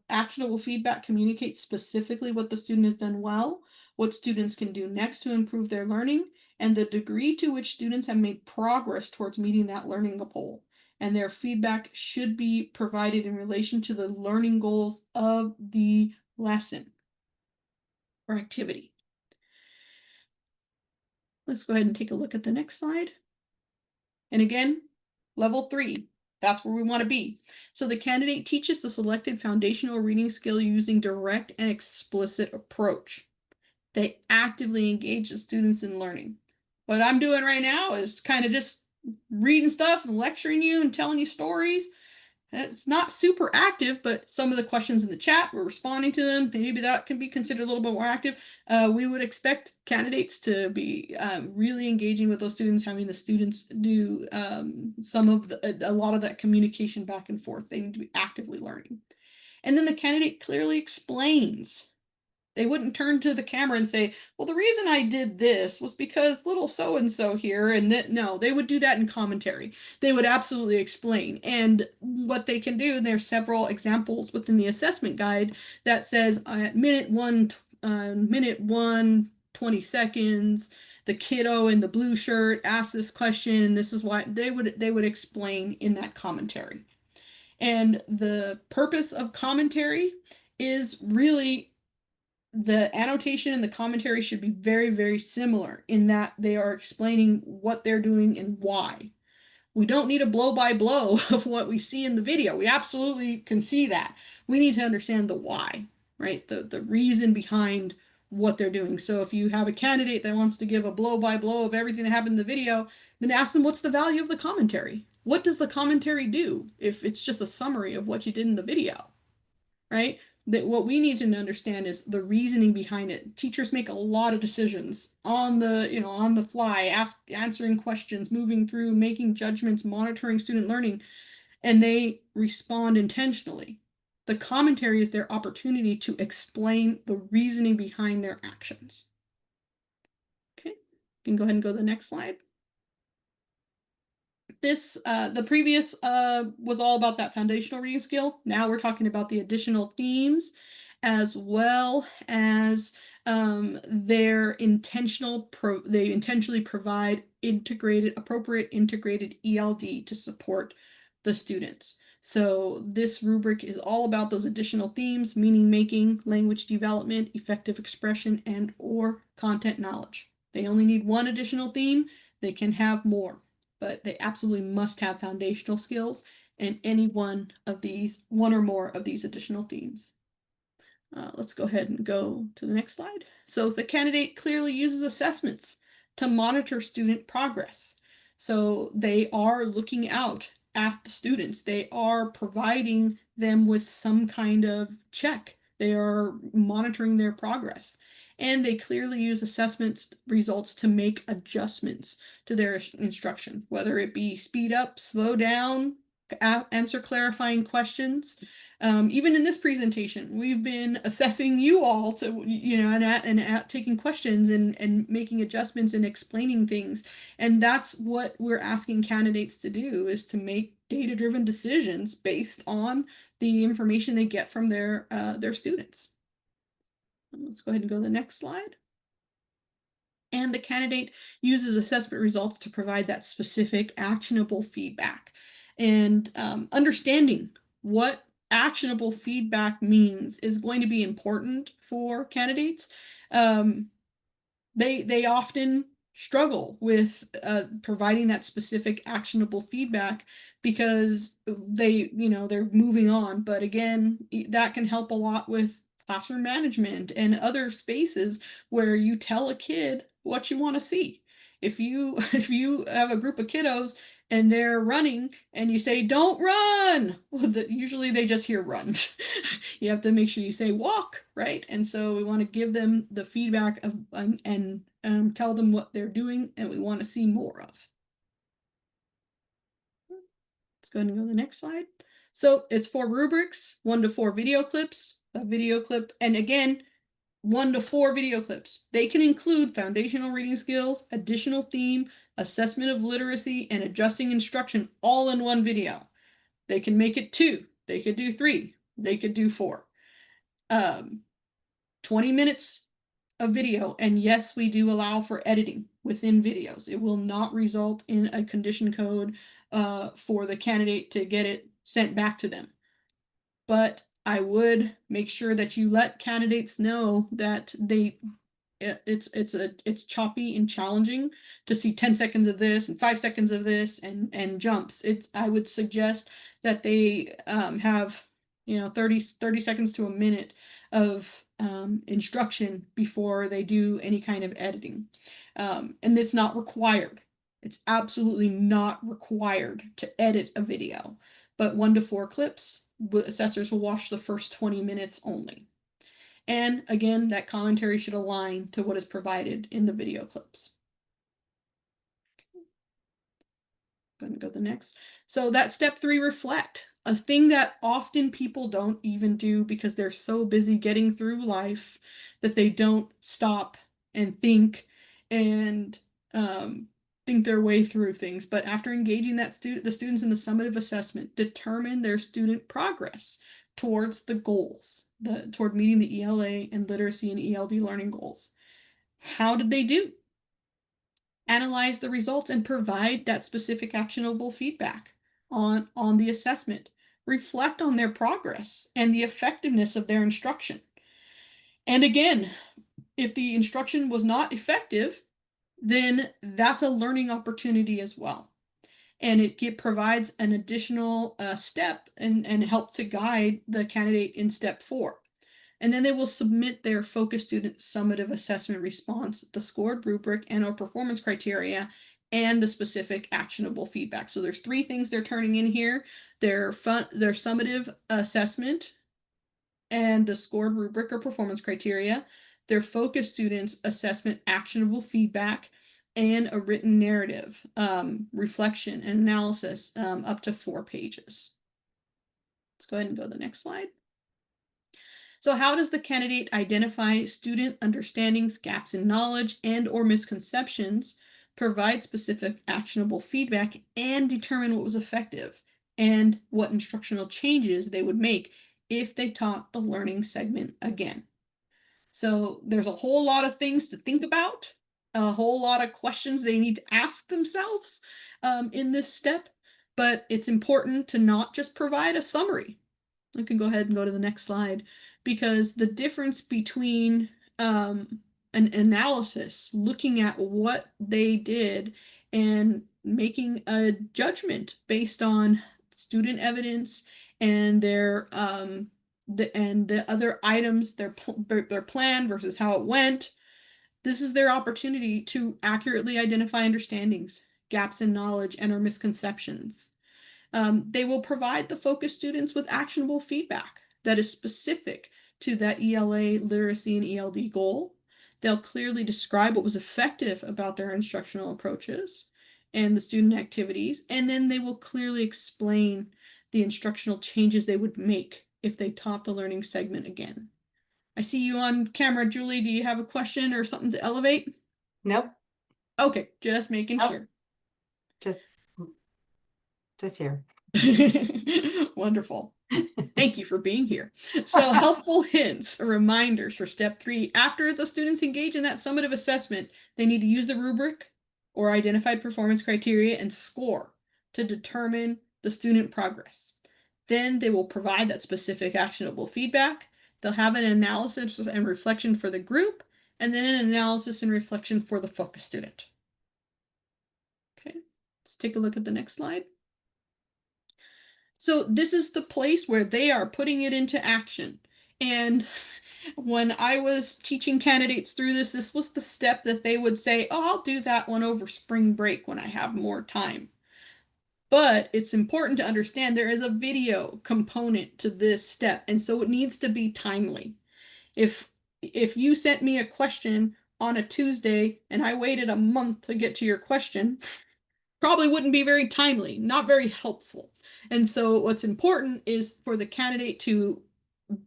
Actionable feedback communicates specifically what the student has done well, what students can do next to improve their learning, and the degree to which students have made progress towards meeting that learning goal. And their feedback should be provided in relation to the learning goals of the lesson or activity. Let's go ahead and take a look at the next slide. And again, level 3, that's where we want to be. So the candidate teaches the selected foundational reading skill using direct and explicit approach. They actively engage the students in learning. What I'm doing right now is kind of just reading stuff and lecturing you and telling you stories. It's not super active, but some of the questions in the chat, we're responding to them. Maybe that can be considered a little bit more active. We would expect candidates to be really engaging with those students, having the students do a lot of that communication back and forth. They need to be actively learning. And then the candidate clearly explains. They wouldn't turn to the camera and say, well, the reason I did this was because little so-and-so here, and that, no, they would do that in commentary. They would absolutely explain. And what they can do, there's several examples within the assessment guide that says at minute 20 seconds, the kiddo in the blue shirt asked this question, and this is why they would explain in that commentary. And the purpose of commentary is really, the annotation and the commentary should be very, very similar in that they are explaining what they're doing and why. We don't need a blow-by-blow of what we see in the video. We absolutely can see that. We need to understand the why, right? The reason behind what they're doing. So if you have a candidate that wants to give a blow-by-blow of everything that happened in the video, then ask them what's the value of the commentary? What does the commentary do if it's just a summary of what you did in the video, right? That what we need to understand is the reasoning behind it. Teachers make a lot of decisions on the fly, answering questions, moving through, making judgments, monitoring student learning, and they respond intentionally. The commentary is their opportunity to explain the reasoning behind their actions. Okay, you can go ahead and go to the next slide. The previous was all about that foundational reading skill. Now we're talking about the additional themes, as well as they intentionally provide appropriate integrated ELD to support the students. So this rubric is all about those additional themes: meaning making, language development, effective expression, and or content knowledge. They only need one additional theme. They can have more, but they absolutely must have foundational skills in any one or more of these additional themes. Let's go ahead and go to the next slide. So the candidate clearly uses assessments to monitor student progress. So they are looking out at the students. They are providing them with some kind of check. They are monitoring their progress. And they clearly use assessment results to make adjustments to their instruction, whether it be speed up, slow down, answer clarifying questions. Even in this presentation, we've been assessing you all to, and taking questions and making adjustments and explaining things. And that's what we're asking candidates to do, is to make data-driven decisions based on the information they get from their students. Let's go ahead and go to the next slide. and the candidate uses assessment results to provide that specific actionable feedback. And understanding what actionable feedback means is going to be important for candidates. They often struggle with providing that specific actionable feedback because they're moving on. But again, that can help a lot with classroom management and other spaces where you tell a kid what you want to see. If you if you have a group of kiddos and they're running and you say don't run, well, usually they just hear run. You have to make sure you say walk, right? And so we want to give them the feedback of and tell them what they're doing and we want to see more of. Let's go ahead and go to the next slide. So it's 4 rubrics, 1 to 4 video clips, a video clip, and again, 1 to 4 video clips. They can include foundational reading skills, additional theme, assessment of literacy, and adjusting instruction all in one video. They can make it 2. They could do 3. They could do 4. 20 minutes of video, and yes, we do allow for editing within videos. It will not result in a condition code for the candidate to get it sent back to them. But I would make sure that you let candidates know that it's choppy and challenging to see 10 seconds of this and 5 seconds of this and jumps. I would suggest that they have 30 seconds to a minute of instruction before they do any kind of editing. And it's not required. It's absolutely not required to edit a video, but 1 to 4 clips, assessors will watch the first 20 minutes only. And again, that commentary should align to what is provided in the video clips. I'm going to go to the next. So that step 3, reflect. A thing that often people don't even do because they're so busy getting through life that they don't stop and think and think their way through things. But after engaging the students in the summative assessment, determine their student progress towards the goals, toward meeting the ELA and literacy and ELD learning goals. How did they do? Analyze the results and provide that specific actionable feedback on the assessment. Reflect on their progress and the effectiveness of their instruction. And again, if the instruction was not effective, then that's a learning opportunity as well. And it provides an additional step and help to guide the candidate in step 4. And then they will submit their focus student summative assessment response, the scored rubric and/or performance criteria, and the specific actionable feedback. So there's 3 things they're turning in here: their summative assessment and the scored rubric or performance criteria, their focus students assessment actionable feedback, and a written narrative, reflection and analysis, up to 4 pages. Let's go ahead and go to the next slide. So how does the candidate identify student understandings, gaps in knowledge, and/or misconceptions, provide specific actionable feedback, and determine what was effective and what instructional changes they would make if they taught the learning segment again? So there's a whole lot of things to think about, a whole lot of questions they need to ask themselves in this step, but it's important to not just provide a summary. I can go ahead and go to the next slide, because the difference between an analysis, looking at what they did and making a judgment based on student evidence and their the other items, their plan versus how it went. This is their opportunity to accurately identify understandings, gaps in knowledge, and/or misconceptions. They will provide the focus students with actionable feedback that is specific to that ELA, literacy, and ELD goal. They'll clearly describe what was effective about their instructional approaches and the student activities, and then they will clearly explain the instructional changes they would make if they taught the learning segment again. I see you on camera, Julie. Do you have a question or something to elevate? Nope. Okay, just making sure. Just here. Wonderful. Thank you for being here. So helpful hints or reminders for step 3. After the students engage in that summative assessment, they need to use the rubric or identified performance criteria and score to determine the student progress. Then they will provide that specific actionable feedback. They'll have an analysis and reflection for the group, and then an analysis and reflection for the focus student. Okay, let's take a look at the next slide. So this is the place where they are putting it into action. And when I was teaching candidates through this, this was the step that they would say, oh, I'll do that one over spring break when I have more time. But it's important to understand there is a video component to this step, and so it needs to be timely. If you sent me a question on a Tuesday and I waited a month to get to your question, probably wouldn't be very timely, not very helpful. And so what's important is for the candidate to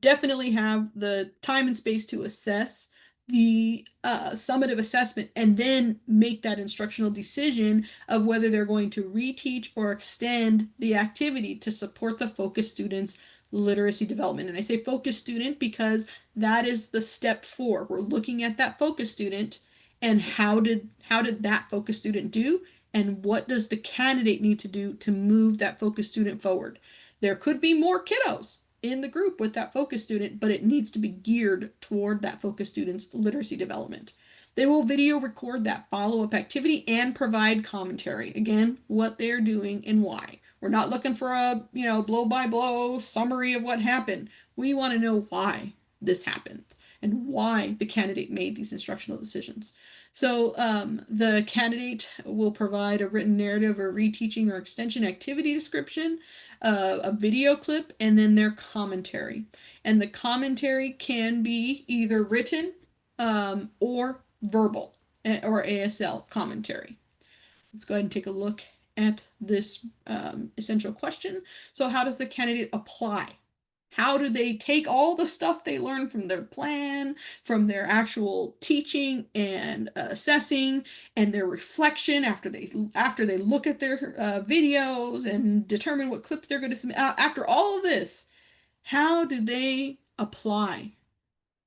definitely have the time and space to assess the summative assessment and then make that instructional decision of whether they're going to reteach or extend the activity to support the focus students' literacy development. And I say focus student because that is the step 4. We're looking at that focus student and how did that focus student do, and what does the candidate need to do to move that focus student forward. There could be more kiddos in the group with that focus student, but it needs to be geared toward that focus student's literacy development. They will video record that follow-up activity and provide commentary. Again, what they're doing and why. We're not looking for a, blow-by-blow summary of what happened. We want to know why this happened and why the candidate made these instructional decisions. So the candidate will provide a written narrative or reteaching or extension activity description, a video clip, and then their commentary. And the commentary can be either written or verbal or ASL commentary. Let's go ahead and take a look at this essential question. So how does the candidate apply? How do they take all the stuff they learned from their plan, from their actual teaching and assessing, and their reflection after they look at their videos and determine what clips they're going to submit? After all of this, how do they apply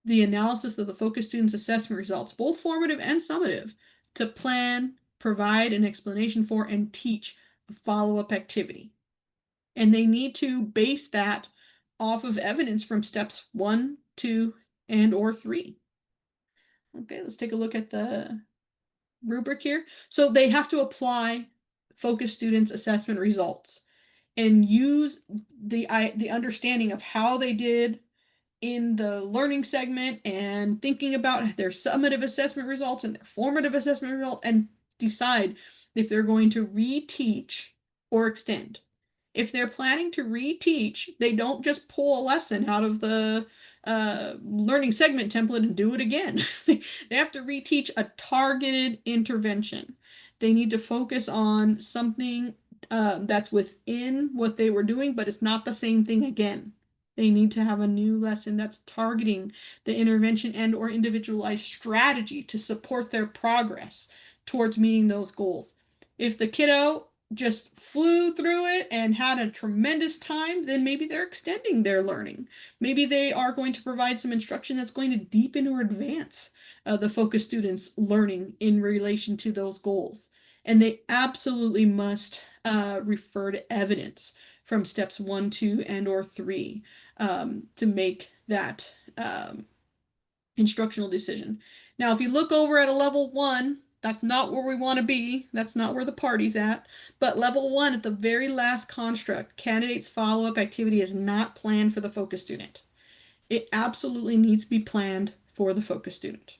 the analysis of the focus students' assessment results, both formative and summative, to plan, provide an explanation for, and teach a follow-up activity? And they need to base that off of evidence from steps 1, 2, and or 3. Okay, let's take a look at the rubric here. So they have to apply focus students' assessment results and use the understanding of how they did in the learning segment and thinking about their summative assessment results and their formative assessment results and decide if they're going to reteach or extend. If they're planning to reteach, they don't just pull a lesson out of the learning segment template and do it again. They have to reteach a targeted intervention. They need to focus on something that's within what they were doing, but it's not the same thing again. They need to have a new lesson that's targeting the intervention and or individualized strategy to support their progress towards meeting those goals. If the kiddo just flew through it and had a tremendous time, then maybe they're extending their learning. Maybe they are going to provide some instruction that's going to deepen or advance the focus students' learning in relation to those goals. And they absolutely must refer to evidence from steps 1, 2, and or 3 to make that instructional decision. Now, if you look over at a level 1, that's not where we want to be. That's not where the party's at. But level 1, at the very last construct, candidates follow-up activity is not planned for the focus student. It absolutely needs to be planned for the focus student.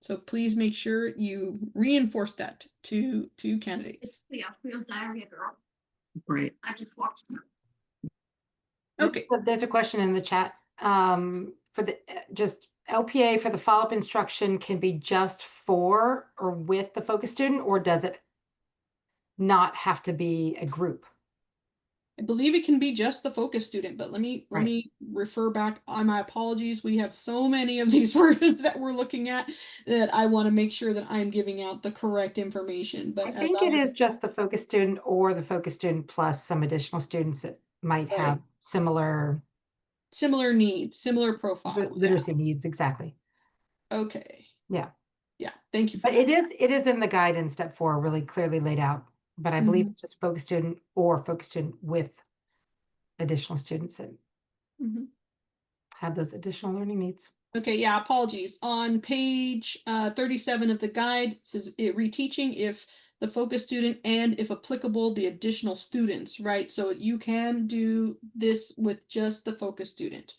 So please make sure you reinforce that to candidates. Leo's diarrhea girl. Great. I just watched her. Okay. There's a question in the chat. For the just LPA for the follow-up instruction can be just for or with the focus student, or does it not have to be a group? I believe it can be just the focus student, but let me refer back on my apologies. We have so many of these versions that we're looking at that I want to make sure that I'm giving out the correct information. But I think it is just the focus student or the focus student plus some additional students that might have similar needs, similar profile. literacy needs. Exactly. Okay. Yeah. Yeah. Thank you for But that. it is in the guide in step 4, really clearly laid out. But I believe it's just focus student or focus student with additional students that have those additional learning needs. Okay, yeah, apologies. On page 37 of the guide, it says reteaching if the focus student and, if applicable, the additional students, right? So you can do this with just the focus student.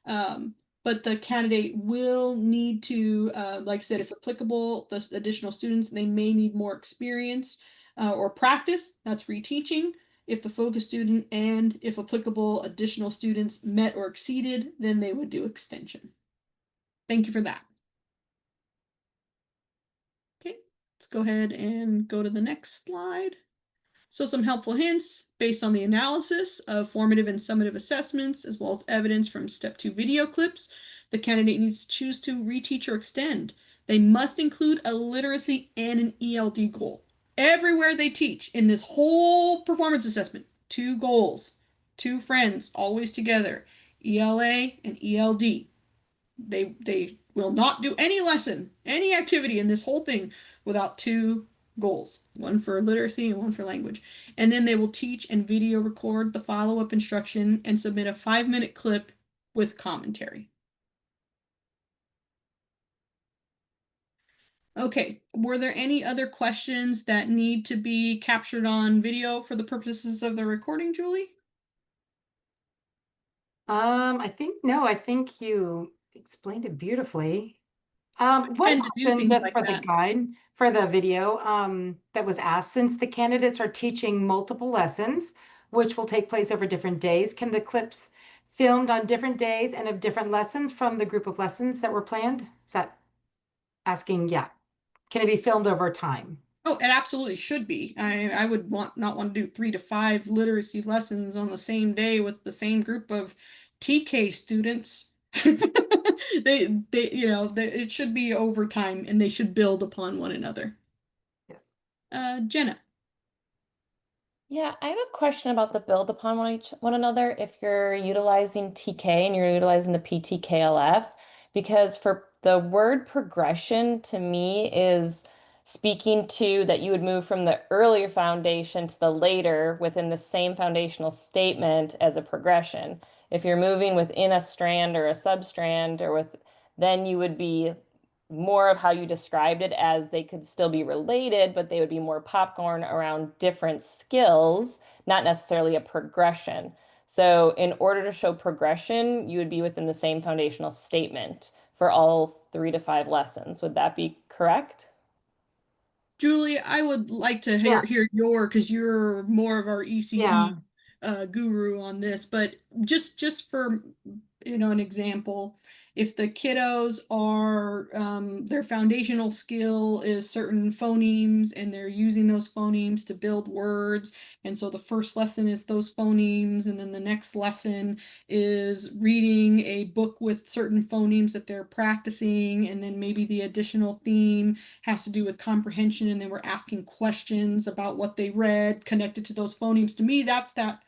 But the candidate will need to, like I said, if applicable, the additional students, they may need more experience or practice. That's reteaching. If the focus student and, if applicable, additional students met or exceeded, then they would do extension. Thank you for that. Okay, let's go ahead and go to the next slide. So some helpful hints based on the analysis of formative and summative assessments, as well as evidence from step 2 video clips, the candidate needs to choose to reteach or extend. They must include a literacy and an ELD goal. Everywhere they teach in this whole performance assessment, 2 goals, 2 friends, always together, ELA and ELD. They will not do any lesson, any activity in this whole thing without 2 goals, one for literacy and one for language. And then they will teach and video record the follow-up instruction and submit a 5-minute clip with commentary. Okay, were there any other questions that need to be captured on video for the purposes of the recording, Julie? I think you explained it beautifully. One question just for the guide, for the video, that was asked, since the candidates are teaching multiple lessons, which will take place over different days, can the clips filmed on different days and of different lessons from the group of lessons that were planned? Is that asking? Yeah. Can it be filmed over time? Oh, it absolutely should be. I would not want to do 3 to 5 literacy lessons on the same day with the same group of TK students. It should be over time, and they should build upon one another. Yes. Jenna. Yeah, I have a question about the build upon one another if you're utilizing TK and you're utilizing the PTKLF, because for the word progression to me is speaking to that you would move from the earlier foundation to the later within the same foundational statement as a progression. If you're moving within a strand or a substrand then you would be more of how you described it, as they could still be related, but they would be more popcorn around different skills, not necessarily a progression. So in order to show progression, you would be within the same foundational statement for all 3 to 5 lessons. Would that be correct? Julie, I would like to hear because you're more of our ECE guru on this, but just for an example, if the kiddos are their foundational skill is certain phonemes and they're using those phonemes to build words, and so the first lesson is those phonemes, and then the next lesson is reading a book with certain phonemes that they're practicing, and then maybe the additional theme has to do with comprehension, and then we're asking questions about what they read connected to those phonemes. To me, that's that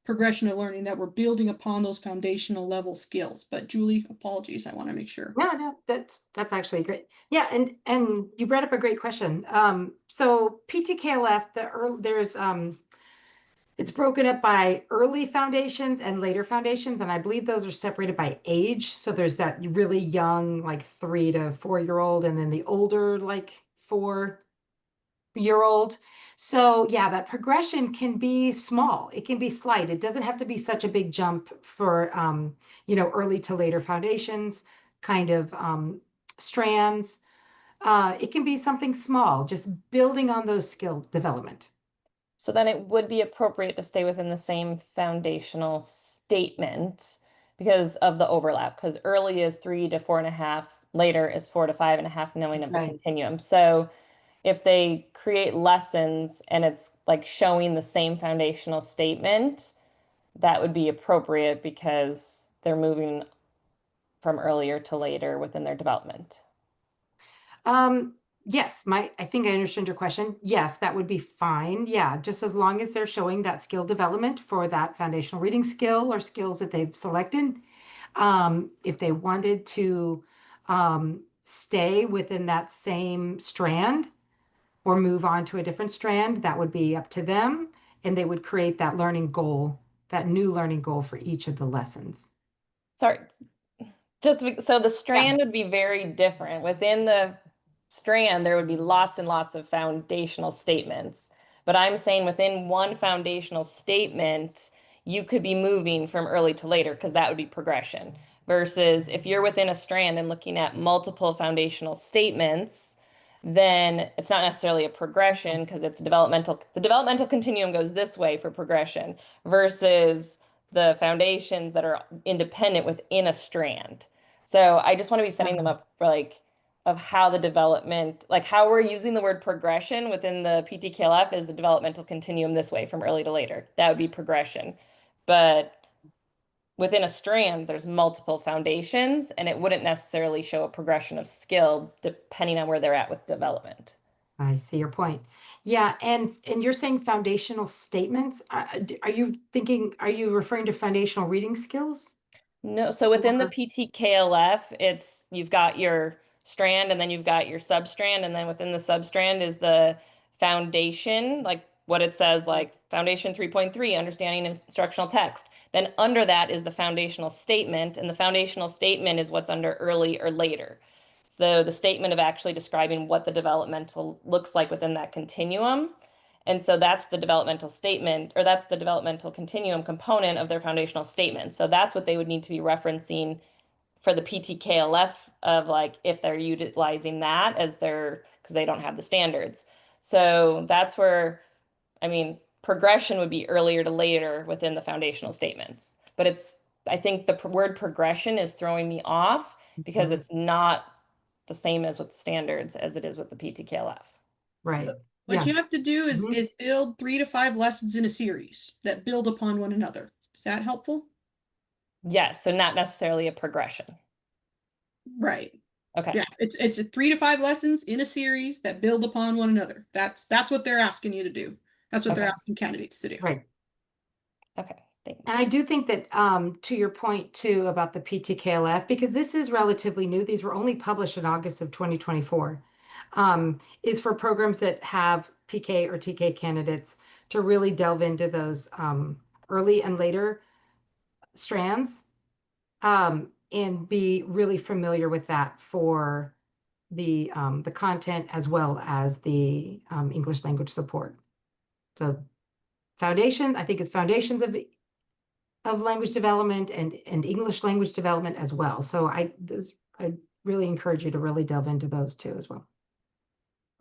progression of learning, that we're building upon those foundational level skills. But Julie, apologies, I want to make sure. No, that's actually great. Yeah, and you brought up a great question. So PTKLF, there's it's broken up by early foundations and later foundations, and I believe those are separated by age. So there's that really young, like 3 to 4-year-old, and then the older, like 4-year-old. So yeah, that progression can be small. It can be slight. It doesn't have to be such a big jump for early to later foundations kind of strands. It can be something small, just building on those skill development. So then it would be appropriate to stay within the same foundational statement because of the overlap, because early is 3 to 4.5, later is 4 to 5.5, knowing of the continuum. So if they create lessons and it's like showing the same foundational statement, that would be appropriate because they're moving from earlier to later within their development. Yes, I think I understand your question. Yes, that would be fine. Yeah, just as long as they're showing that skill development for that foundational reading skill or skills that they've selected. If they wanted to stay within that same strand or move on to a different strand, that would be up to them. And they would create that learning goal, that new learning goal for each of the lessons. Sorry, so the strand would be very different. Within the strand, there would be lots and lots of foundational statements. But I'm saying within one foundational statement, you could be moving from early to later because that would be progression. Versus if you're within a strand and looking at multiple foundational statements, then it's not necessarily a progression because it's developmental. The developmental continuum goes this way for progression versus the foundations that are independent within a strand. So I just want to be setting them up for like of how the development, like how we're using the word progression within the PTKLF is the developmental continuum this way from early to later. That would be progression. But within a strand, there's multiple foundations, and it wouldn't necessarily show a progression of skill depending on where they're at with development. I see your point. Yeah, and you're saying foundational statements. Are you referring to foundational reading skills? No, so within the Or- PTKLF, you've got your strand and then you've got your substrand, and then within the substrand is the foundation, like what it says, like Foundation 3.3, understanding instructional text. Then under that is the foundational statement, and the foundational statement is what's under early or later. So the statement of actually describing what the developmental looks like within that continuum. And so that's the developmental statement, or that's the developmental continuum component of their foundational statement. So that's what they would need to be referencing for the PTKLF of like if they're utilizing that as their, because they don't have the standards. So that's where, I mean, progression would be earlier to later within the foundational statements. But I think the word progression is throwing me off because it's not the same as with the standards as it is with the PTKLF. Right. What you have to do is Mhm. build 3 to 5 lessons in a series that build upon one another. Is that helpful? Yes, so not necessarily a progression. Right. Okay. Yeah, it's a 3 to 5 lessons in a series that build upon one another. That's what they're asking you to do. That's what they're Okay. asking candidates to do. Right. Okay, thanks. And I do think that to your point too about the PTKLF, because this is relatively new, these were only published in August of 2024, is for programs that have PK or TK candidates to really delve into those early and later strands and be really familiar with that for the content as well as the English language support. So foundation, I think it's foundations of language development and English language development as well. So I really encourage you to really delve into those too as well.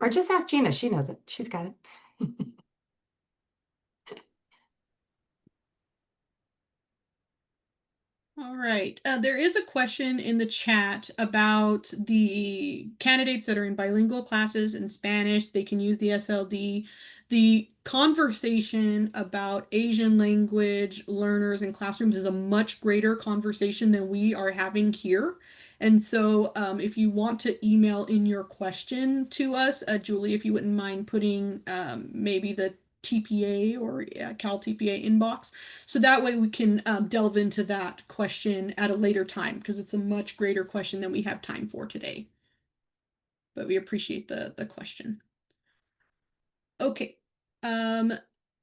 Or just ask Gina, she knows it. She's got it. All right. There is a question in the chat about the candidates that are in bilingual classes in Spanish. They can use the SLD. The conversation about Asian language learners in classrooms is a much greater conversation than we are having here. And so if you want to email in your question to us, Julie, if you wouldn't mind putting maybe the TPA or CalTPA inbox. So that way we can delve into that question at a later time because it's a much greater question than we have time for today. But we appreciate the question. Okay.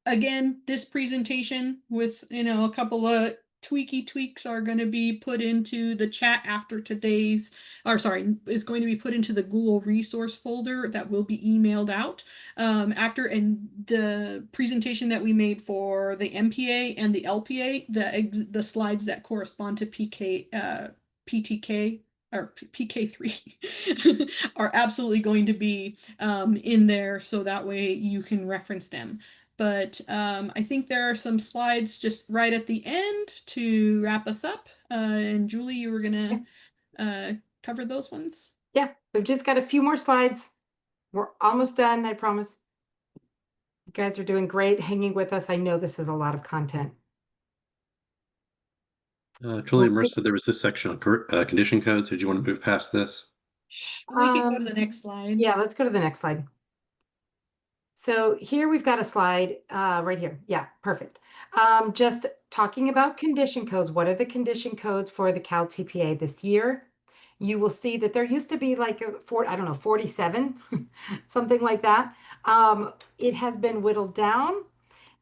Again, this presentation with, a couple of tweaks are going to be put into the chat after today's, is going to be put into the Google resource folder that will be emailed out after, and the presentation that we made for the MPA and the LPA, the slides that correspond to PTK or PK-3 are absolutely going to be in there so that way you can reference them. But I think there are some slides just right at the end to wrap us up. And Julie, you were going to cover those ones? Yeah, we've just got a few more slides. We're almost done, I promise. You guys are doing great hanging with us. I know this is a lot of content. Julie and Marissa, there was this section on condition codes. Did you want to move past this? We can go to the next slide. Yeah, let's go to the next slide. So here we've got a slide right here. Yeah, perfect. Just talking about condition codes. What are the condition codes for the CalTPA this year? You will see that there used to be like I don't know, 47, something like that. It has been whittled down,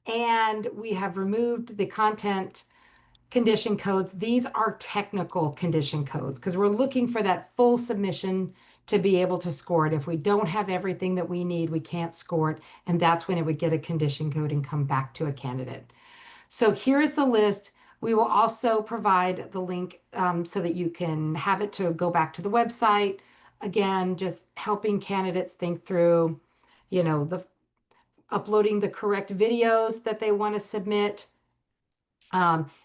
and we have removed the content condition codes. These are technical condition codes because we're looking for that full submission to be able to score it. If we don't have everything that we need, we can't score it. And that's when it would get a condition code and come back to a candidate. So here's the list. We will also provide the link so that you can have it to go back to the website. Again, just helping candidates think through, the uploading the correct videos that they want to submit,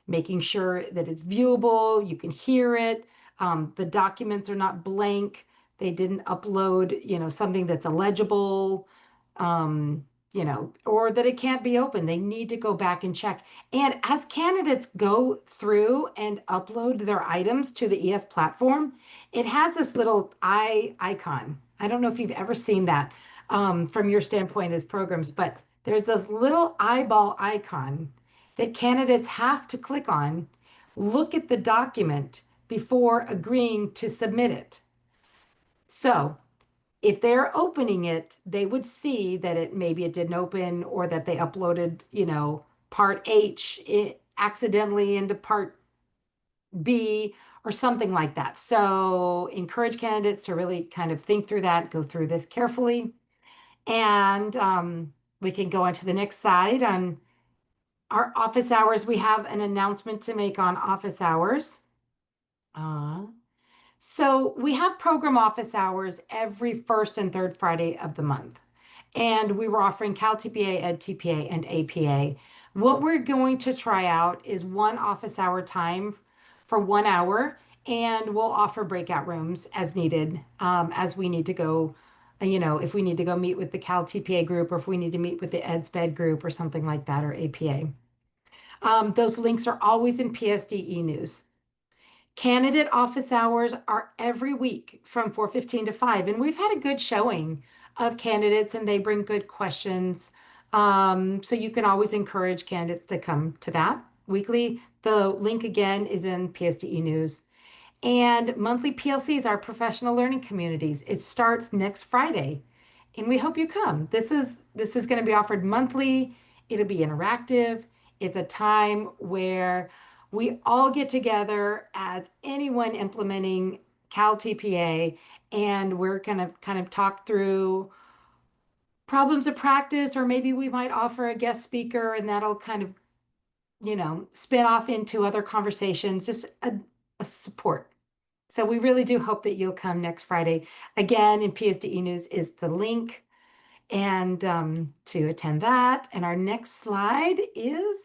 making sure that it's viewable, you can hear it. The documents are not blank. They didn't upload, something that's illegible, or that it can't be open. They need to go back and check. And as candidates go through and upload their items to the ES platform, it has this little eye icon. I don't know if you've ever seen that from your standpoint as programs, but there's this little eyeball icon that candidates have to click on, look at the document before agreeing to submit it. So if they're opening it, they would see that maybe it didn't open, or that they uploaded, part H accidentally into part B or something like that. So encourage candidates to really kind of think through that, go through this carefully. And we can go on to the next slide on our office hours. We have an announcement to make on office hours. So we have program office hours every first and third Friday of the month. And we were offering CalTPA, EdTPA, and APA. What we're going to try out is one office hour time for 1 hour, and we'll offer breakout rooms as needed, as we need to go, if we need to go meet with the CalTPA group, or if we need to meet with the EdSped group or something like that, or APA. Those links are always in PSDE News. Candidate office hours are every week from 4:15 to 5, and we've had a good showing of candidates, and they bring good questions. So you can always encourage candidates to come to that weekly. The link again is in PSDE News. And monthly PLCs are professional learning communities. It starts next Friday, and we hope you come. This is going to be offered monthly. It'll be interactive. It's a time where we all get together as anyone implementing CalTPA, and we're going to kind of talk through problems of practice, or maybe we might offer a guest speaker, and that'll kind of, spin off into other conversations, just a support. So we really do hope that you'll come next Friday. Again, in PSDE News is the link, and to attend that. And our next slide is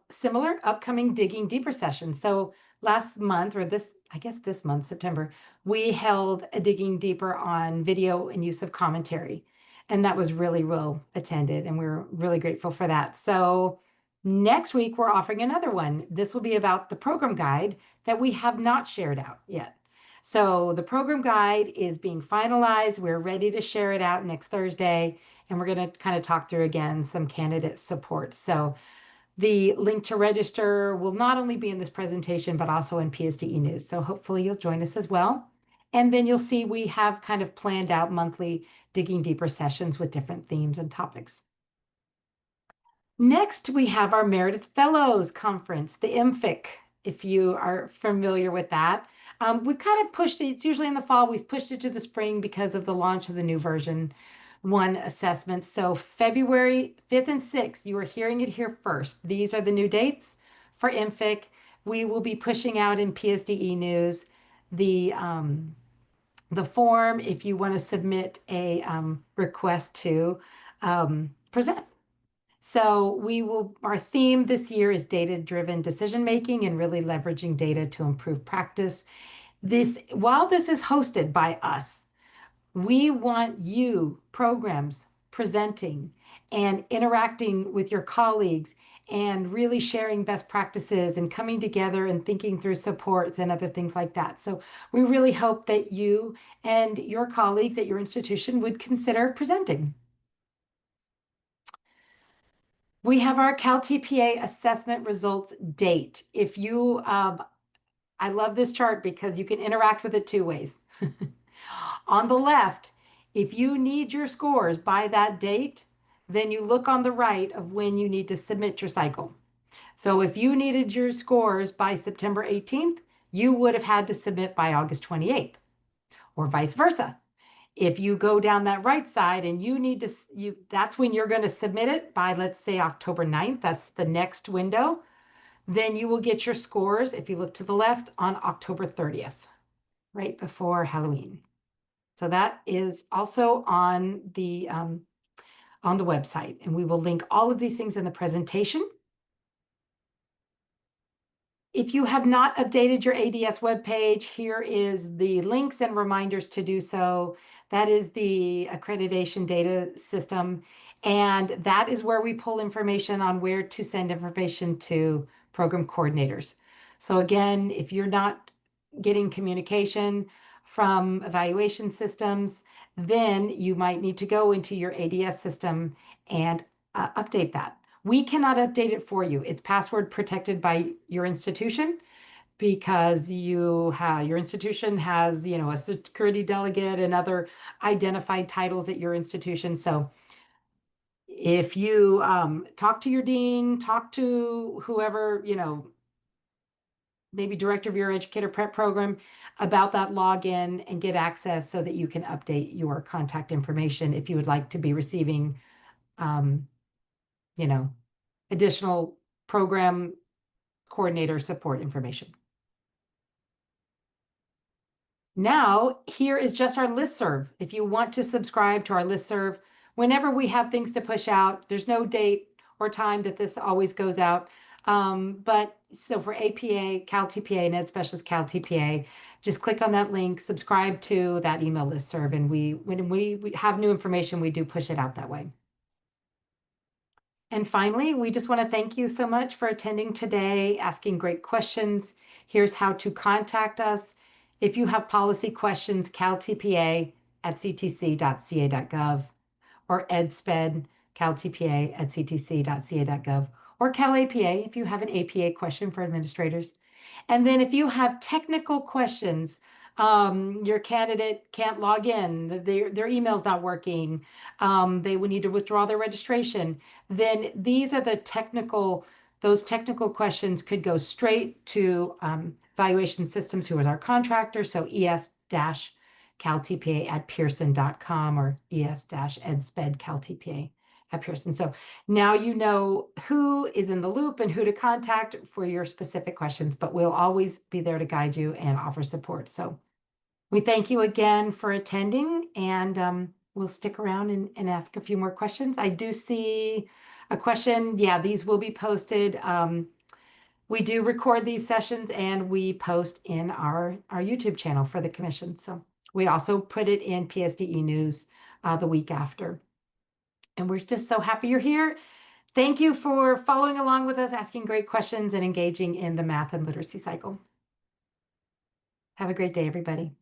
similar upcoming Digging Deeper session. So last month, or this month, September, we held a Digging Deeper on video and use of commentary. And that was really well attended, and we we're really grateful for that. So next week, we're offering another one. This will be about the program guide that we have not shared out yet. So the program guide is being finalized. We're ready to share it out next Thursday, and we're going to kind of talk through again some candidate support. So the link to register will not only be in this presentation, but also in PSDE News. So hopefully you'll join us as well. And then you'll see we have kind of planned out monthly Digging Deeper sessions with different themes and topics. Next, we have our Meredith Fellows Conference, the MFIC, if you are familiar with that. We've kind of pushed it. It's usually in the fall. We've pushed it to the spring because of the launch of the new version 1 assessment. So February 5th and 6th, you are hearing it here first. These are the new dates for MFIC. We will be pushing out in PSDE News the form if you want to submit a request to present. So our theme this year is data-driven decision-making and really leveraging data to improve practice. While this is hosted by us, we want you, programs, presenting and interacting with your colleagues and really sharing best practices and coming together and thinking through supports and other things like that. So we really hope that you and your colleagues at your institution would consider presenting. We have our CalTPA assessment results date. If you, I love this chart because you can interact with it two ways. On the left, if you need your scores by that date, then you look on the right of when you need to submit your cycle. So if you needed your scores by September 18th, you would have had to submit by August 28th, or vice versa. If you go down that right side and you need to, that's when you're going to submit it by, let's say, October 9th, that's the next window, then you will get your scores, if you look to the left, on October 30th, right before Halloween. So that is also on the website, and we will link all of these things in the presentation. If you have not updated your ADS webpage, here is the links and reminders to do so. That is the accreditation data system, and that is where we pull information on where to send information to program coordinators. So again, if you're not getting communication from evaluation systems, then you might need to go into your ADS system and update that. We cannot update it for you. It's password protected by your institution because your institution has, a security delegate and other identified titles at your institution. So if you talk to your dean, talk to whoever, maybe director of your educator prep program about that login and get access so that you can update your contact information if you would like to be receiving, additional program coordinator support information. Now, here is just our listserv. If you want to subscribe to our listserv, whenever we have things to push out, there's no date or time that this always goes out. But so for APA, CalTPA, and Ed Specialist CalTPA, just click on that link, subscribe to that email listserv, and when we have new information, we do push it out that way. And finally, we just want to thank you so much for attending today, asking great questions. Here's how to contact us. If you have policy questions, caltpa@ctc.ca.gov, or edsped, caltpa@ctc.ca.gov, or calAPA if you have an APA question for administrators. And then if you have technical questions, your candidate can't log in, their email's not working, they would need to withdraw their registration, then these are those technical questions could go straight to Evaluation Systems, who is our contractor, so es-caltpa@pearson.com or es-edsped-caltpa@Pearson. So now you know who is in the loop and who to contact for your specific questions, but we'll always be there to guide you and offer support. So we thank you again for attending, and we'll stick around and ask a few more questions. I do see a question. Yeah, these will be posted. We do record these sessions and we post in our YouTube channel for the commission. So we also put it in PSDE News the week after. And we're just so happy you're here. Thank you for following along with us, asking great questions, and engaging in the math and literacy cycle. Have a great day, everybody.